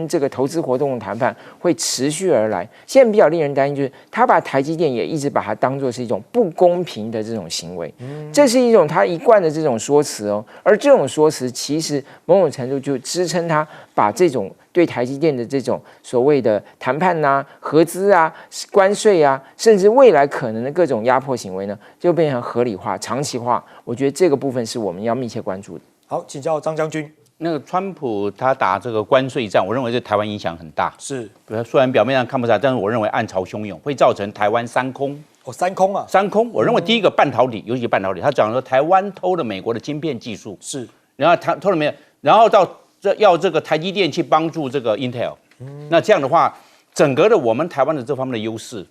这个投资活动的谈判会持续而来。现在比较令人担心就是他把台积电也一直把它当作是一种不公平的这种行为，这是一种他一贯的这种说辞哦。而这种说辞其实某种程度就支撑他把这种对台积电的这种所谓的谈判啊、合资啊、关税啊，甚至未来可能的各种压迫行为呢，就变成合理化、长期化。我觉得这个部分是我们要密切关注的。好，请教张将军。那个川普他打这个关税战，我认为对台湾影响很大。是，虽然表面上看不出来，但是我认为暗潮汹涌，会造成台湾3空。3空啊！3空。我认为第一个半导体，尤其半导体，他讲说台湾偷了美国的晶片技术，是，然后他偷了没有？然后到要这个台积电去帮助这个 Intel，那这样的话，整个的我们台湾的这方面的优势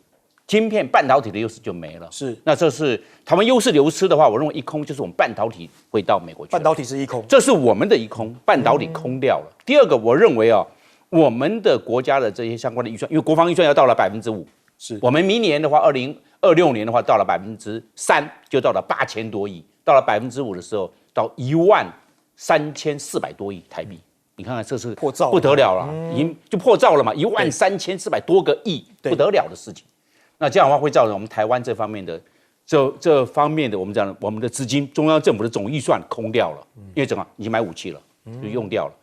晶片、半导体的优势就没了。是，那这是台湾优势流失的话，我认为一空就是我们半导体会到美国去。半导体是一空，这是我们的一空，半导体空掉了。第二个，我认为我们的国家的这些相关的预算，因为国防预算要到了5%，是我们明年的话，2026年的话到了3%，就到了8000多亿，到了5%的时候，到13400多亿台币。你看看，这是破兆不得了了，已经就破兆了嘛，13400多个亿，不得了的事情。那这样的话会造成我们台湾这方面的我们讲我们的资金，中央政府的总预算空掉了，因为怎么已经买武器了，就用掉了。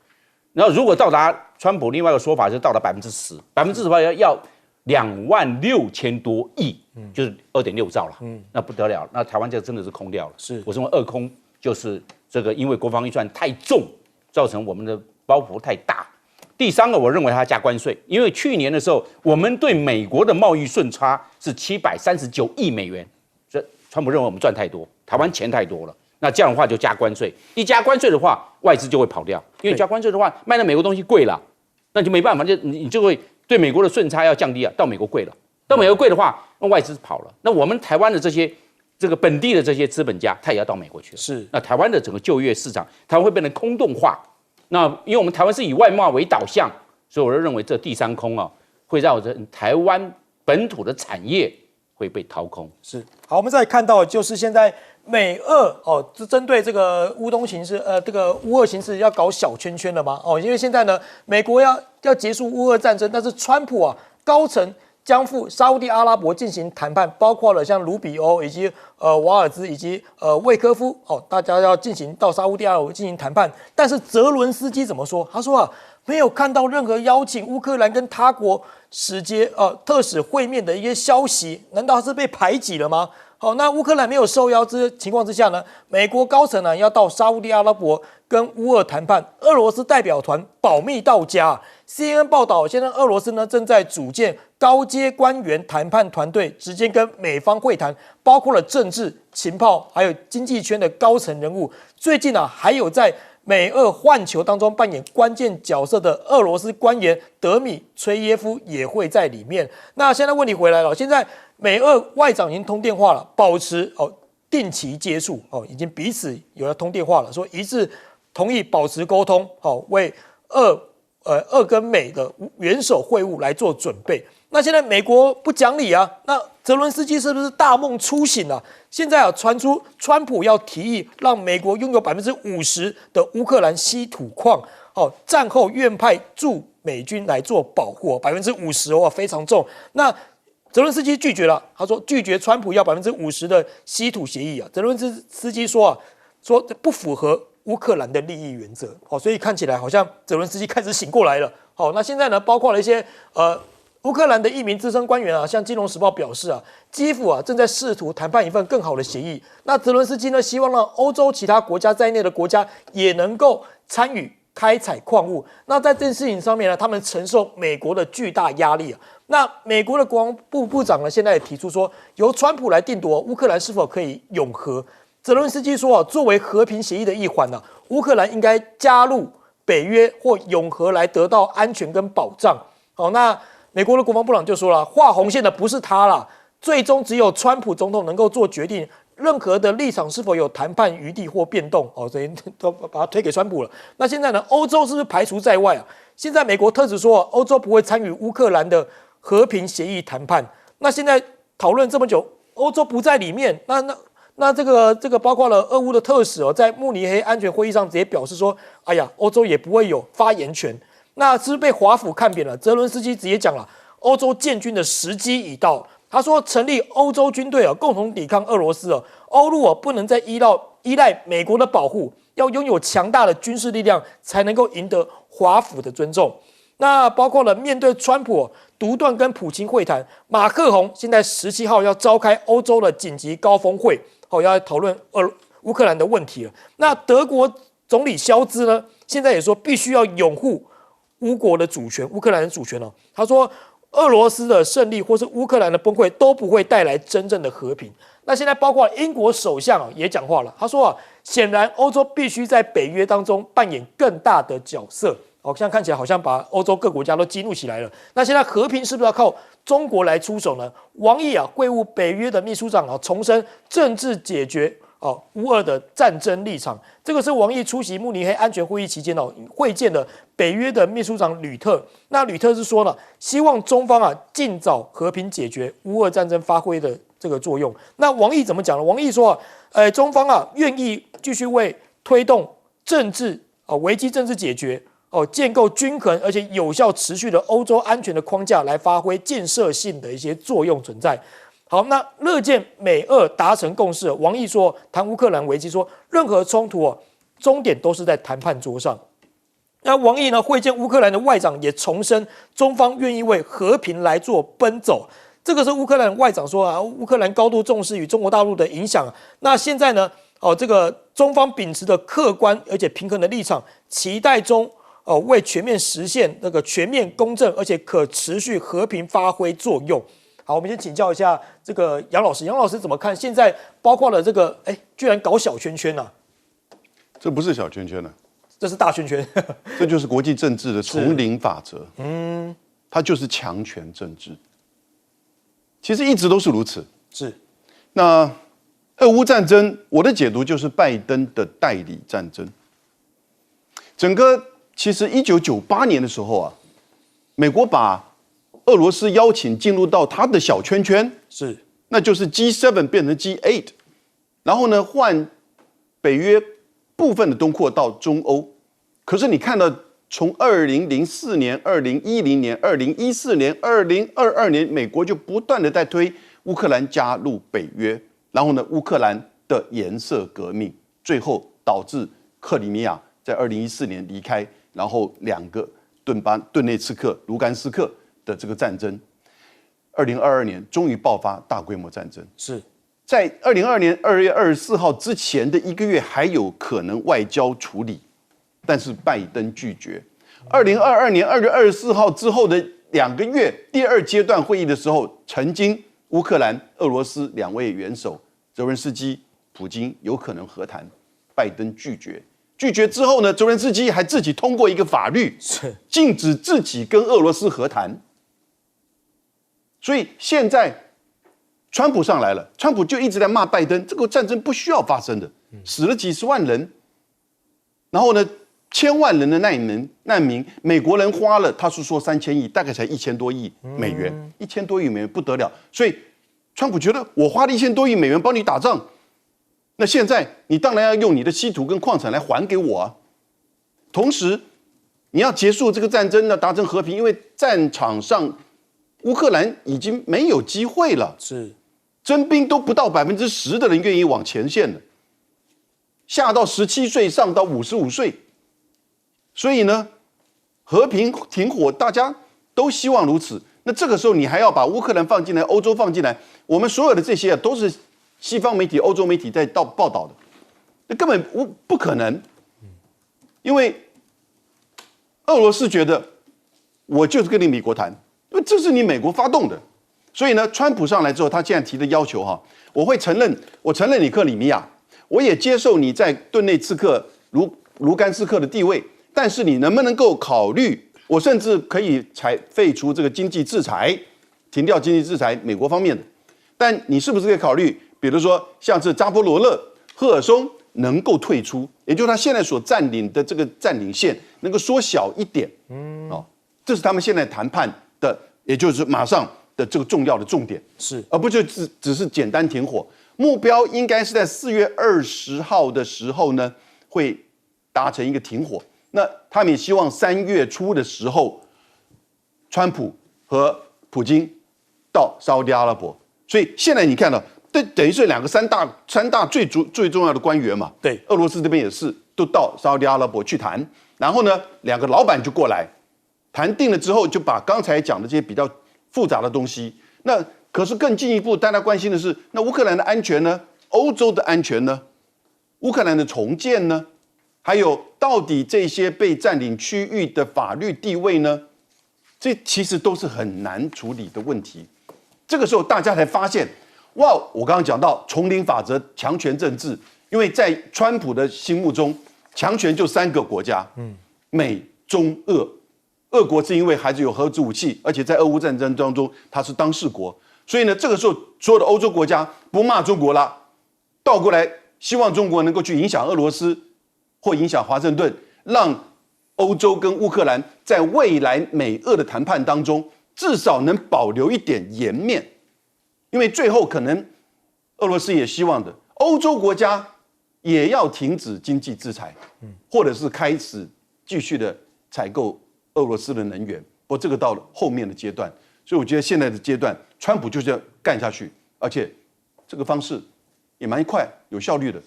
然后如果到达川普另外一个说法，就到了10%，10%的话要26000多亿，就是2.6兆了，那不得了，那台湾这真的是空掉了。是，我认为二空就是这个，因为国防预算太重，造成我们的包袱太大。第三个，我认为它加关税，因为去年的时候，我们对美国的贸易顺差是739亿美元，这川普认为我们赚太多，台湾钱太多了，那这样的话就加关税，一加关税的话，外资就会跑掉，因为加关税的话，卖到美国东西贵了，那就没办法，你就会对美国的顺差要降低啊，到美国贵了，到美国贵的话，那外资跑了，那我们台湾的这个本地的这些资本家，他也要到美国去了，是，那台湾的整个就业市场，台湾会变成空洞化。那因为我们台湾是以外贸为导向，所以我就认为这第三空会让台湾本土的产业会被掏空。是，好，我们再看到就是现在美俄针对这个乌东形势，这个乌俄形势要搞小圈圈了吗？因为现在呢，美国要结束乌俄战争，但是川普高层将赴沙烏地阿拉伯进行谈判，包括了像卢比欧以及瓦尔兹以及魏科夫大家要进行到沙烏地阿拉伯进行谈判。但是泽伦斯基怎么说？他说没有看到任何邀请乌克兰跟他国特使会面的一些消息，难道是被排挤了吗？好，那乌克兰没有受邀之情况之下呢，美国高层呢要到沙烏地阿拉伯跟乌俄谈判，俄罗斯代表团保密到家。CNN 报道，现在俄罗斯呢正在组建高阶官员谈判团队，直接跟美方会谈，包括了政治、情报还有经济圈的高层人物。最近还有在美俄换球当中扮演关键角色的俄罗斯官员德米崔耶夫也会在里面。那现在问题回来了，现在美俄外长已经通电话了，保持定期接触已经彼此有了通电话了，说一致同意保持沟通，为俄跟美的元首会晤来做准备。那现在美国不讲理那泽伦斯基是不是大梦初醒了？现在传出川普要提议让美国拥有50%的乌克兰稀土矿，战后愿派驻美军来做保护，50%非常重。那泽伦斯基拒绝了，他说拒绝川普要50%的稀土协议泽伦斯基说不符合乌克兰的利益原则，所以看起来好像泽伦斯基开始醒过来了。那现在呢，包括了一些乌克兰的一名资深官员向《金融时报》表示基辅正在试图谈判一份更好的协议。那泽伦斯基呢，希望让欧洲其他国家在内的国家也能够参与开采矿物。那在这件事情上面呢，他们承受美国的巨大压力那美国的国防部部长呢，现在也提出说，由川普来定夺乌克兰是否可以永和。泽伦斯基说作为和平协议的一环乌克兰应该加入北约或永和来得到安全跟保障。那美国的国防部长就说了，画红线的不是他啦，最终只有川普总统能够做决定，任何的立场是否有谈判余地或变动所以都把它推给川普了。那现在呢，欧洲是不是排除在外现在美国特指说欧洲不会参与乌克兰的和平协议谈判。那现在讨论这么久，欧洲不在里面，那这个包括了俄乌的特使在慕尼黑安全会议上直接表示说，哎呀，欧洲也不会有发言权。那是不是被华府看扁了？泽伦斯基直接讲了，欧洲建军的时机已到。他说，成立欧洲军队共同抵抗俄罗斯欧陆不能再依赖美国的保护，要拥有强大的军事力量，才能够赢得华府的尊重。那包括了面对川普独断跟普京会谈，马克宏现在17号要召开欧洲的紧急高峰会，要讨论乌克兰的问题了。那德国总理肖兹呢，现在也说必须要拥护乌国的主权，乌克兰的主权他说，俄罗斯的胜利或是乌克兰的崩溃都不会带来真正的和平。那现在包括英国首相也讲话了，他说显然欧洲必须在北约当中扮演更大的角色。现在看起来好像把欧洲各国家都激怒起来了。那现在和平是不是要靠中国来出手呢？王毅会晤北约的秘书长重申政治解决乌俄的战争立场。这个是王毅出席慕尼黑安全会议期间会见的北约的秘书长吕特。那吕特是说了，希望中方尽早和平解决乌俄战争发挥的这个作用。那王毅怎么讲呢？王毅说中方愿意继续为推动政治危机政治解决建构均衡而且有效持续的欧洲安全的框架来发挥建设性的一些作用存在。好，那乐见美俄达成共识。王毅说，谈乌克兰危机说，任何冲突终点都是在谈判桌上。那王毅呢会见乌克兰的外长，也重申中方愿意为和平来做奔走。这个是乌克兰外长说乌克兰高度重视与中国大陆的影响。那现在呢这个中方秉持的客观而且平衡的立场，期待中为全面实现那个全面公正而且可持续和平发挥作用。好，我们先请教一下这个杨老师，杨老师怎么看现在包括了这个居然搞小圈圈啊？这不是小圈圈这是大圈圈。这就是国际政治的丛林法则。它就是强权政治。其实一直都是如此。是。那俄乌战争，我的解读就是拜登的代理战争。整个其实1998年的时候美国把俄罗斯邀请进入到他的小圈圈，是，那就是 G7 变成 G8， 然后呢换北约部分的东扩到中欧。可是你看到从2004年、2010年、2014年、2022年，美国就不断的在推乌克兰加入北约，然后呢乌克兰的颜色革命，最后导致克里米亚在2014年离开，然后2个顿内茨克、卢甘斯克的这个战争，2022年终于爆发大规模战争。是在2022年2月24号之前的1个月还有可能外交处理，但是拜登拒绝。2022年2月24号之后的2个月，第2阶段会议的时候，曾经乌克兰、俄罗斯2位元首泽连斯基、普京有可能和谈，拜登拒绝。拒绝之后呢，泽连斯基还自己通过一个法律，禁止自己跟俄罗斯和谈。所以现在川普上来了，川普就一直在骂拜登，这个战争不需要发生的，死了几十万人，然后呢，千万人的难民，美国人花了，他是说3000亿，大概才1000多亿美元，1000多亿美元不得了。所以川普觉得我花了1000多亿美元帮你打仗，那现在你当然要用你的稀土跟矿产来还给我同时，你要结束这个战争呢，达成和平，因为战场上乌克兰已经没有机会了，是征兵都不到10%的人愿意往前线了，下到17岁，上到55岁。所以呢，和平停火，大家都希望如此。那这个时候，你还要把乌克兰放进来，欧洲放进来，我们所有的这些都是西方媒体、欧洲媒体在报道的，那根本不可能，因为俄罗斯觉得我就是跟你美国谈，因为这是你美国发动的。所以呢，川普上来之后，他现在提的要求我会承认你克里米亚，我也接受你在顿内茨克、卢甘斯克的地位，但是你能不能够考虑，我甚至可以废除这个经济制裁，停掉经济制裁美国方面的，但你是不是可以考虑，比如说像是扎波罗热、赫尔松能够退出，也就是他现在所占领的这个占领线能够缩小一点，这是他们现在谈判的，也就是马上的这个重要的重点，是，而不就只是简单停火。目标应该是在4月20号的时候呢，会达成一个停火。那他们也希望3月初的时候，川普和普京到沙烏地阿拉伯。所以现在你看到，等于是三大最重要的官员嘛。对，俄罗斯这边也是都到沙烏地阿拉伯去谈，然后呢，2个老板就过来谈定了之后，就把刚才讲的这些比较复杂的东西。那可是更进一步，大家关心的是，那乌克兰的安全呢？欧洲的安全呢？乌克兰的重建呢？还有到底这些被占领区域的法律地位呢？这其实都是很难处理的问题。这个时候大家才发现，哇！我刚刚讲到丛林法则、强权政治，因为在川普的心目中，强权就3个国家，美、中俄。俄国是因为还是有核子武器，而且在俄乌战争当中它是当事国，所以呢，这个时候所有的欧洲国家不骂中国了，倒过来希望中国能够去影响俄罗斯或影响华盛顿，让欧洲跟乌克兰在未来美俄的谈判当中至少能保留一点颜面，因为最后可能俄罗斯也希望的，欧洲国家也要停止经济制裁，或者是开始继续的采购俄罗斯的能源，不过这个到了后面的阶段，所以我觉得现在的阶段，川普就是要干下去，而且这个方式也蛮快、有效率的，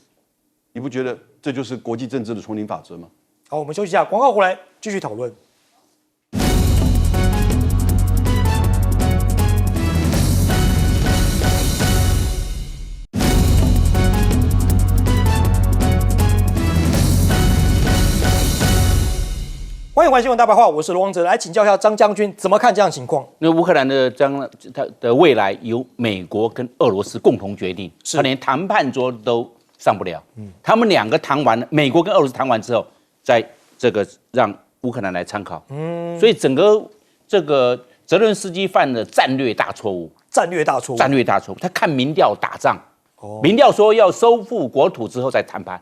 你不觉得这就是国际政治的丛林法则吗？好，我们休息一下，广告回来继续讨论。欢迎关心新闻大白话，我是罗王哲，来请教一下张将军，怎么看这样的情况？那乌克兰的它的未来由美国跟俄罗斯共同决定，他连谈判桌都上不了。他们两个谈完了，美国跟俄罗斯谈完之后，在这个让乌克兰来参考。所以整个这个泽伦斯基犯了战略大错误。战略大错误。战略大错误。他看民调打仗，民调说要收复国土之后再谈判。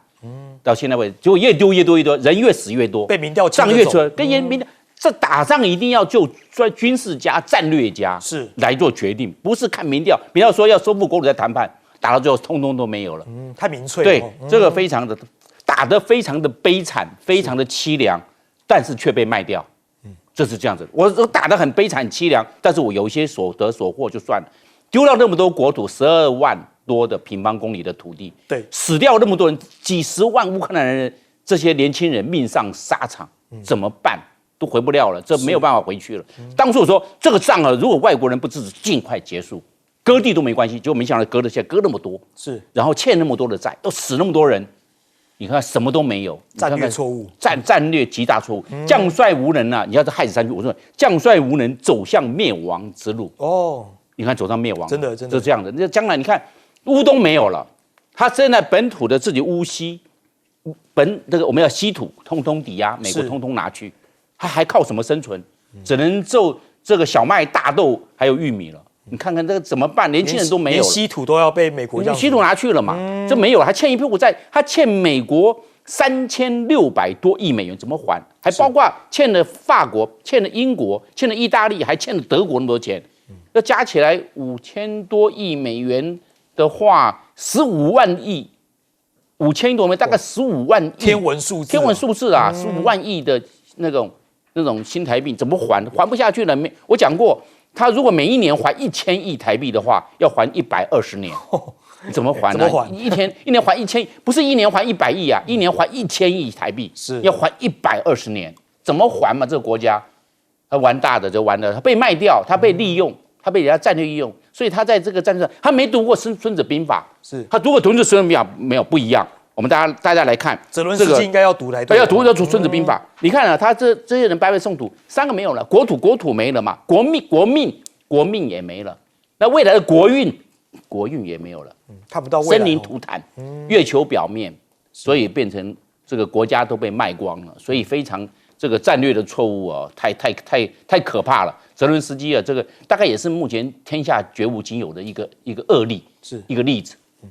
到现在为止，结果越丢越多，人越死越多，被民调仗越出来，跟民调这打仗一定要就军事家、战略家是来做决定，不是看民调。民调说要收复国土再谈判，打到最后通通都没有了。太民粹了。对，这个非常的打得非常的悲惨，非常的凄凉，但是却被卖掉。这是这样子，我打得很悲惨凄凉，但是我有一些所得所获就算了，丢掉那么多国土，12万多的平方公里的土地，对，死掉那么多人，几十万乌克兰人，这些年轻人命丧沙场，怎么办？都回不了了，这没有办法回去了。当初我说这个仗啊，如果外国人不支持，尽快结束，割地都没关系，结果没想到割的现在割那么多，是，然后欠那么多的债，都死那么多人，你看什么都没有，战略错误，战略极大错误，将帅无能啊！你要是害死山区，我说将帅无能，走向灭亡之路。哦，你看走上灭亡，真的是这样的。那将来你看。乌东没有了，他现在本土的自己乌西，这个我们要稀土，通通抵押，美国通通拿去，他还靠什么生存？只能做这个小麦、大豆还有玉米了。你看看这个怎么办？年轻人都没有了，连稀土都要被美国这样，稀土拿去了嘛，这没有了，还欠一屁股债，他欠美国3600多亿美元，怎么还？还包括欠了法国、欠了英国、欠了意大利，还欠了德国那么多钱，要加起来5000多亿美元。的话，15万亿，5000多枚，大概15万亿，天文数字啊，15万亿的那种新台币怎么还？还不下去了。我讲过，他如果每一年还1000亿台币的话，要还120年，怎么还呢？一年还1000，不是一年还100亿啊，一年还1000亿台币，是要还120年，怎么还嘛？这个国家，他玩大的就完了，他被卖掉，他被利用。他被人家战略利用，所以他在这个战争上，他没读过《孙子兵法》，是他读过《孙子兵法》没有不一样。我们大家来看，泽伦斯基应该要读来对，要读《孙子兵法》。你看啊，他这些人白白送土，3个没有了，国土没了嘛，国命也没了，那未来的国运也没有了，看不到未来，生灵涂炭，月球表面，所以变成这个国家都被卖光了，所以非常这个战略的错误啊，太可怕了。泽伦斯基啊，这个大概也是目前天下绝无仅有的一个恶例，是一个例子。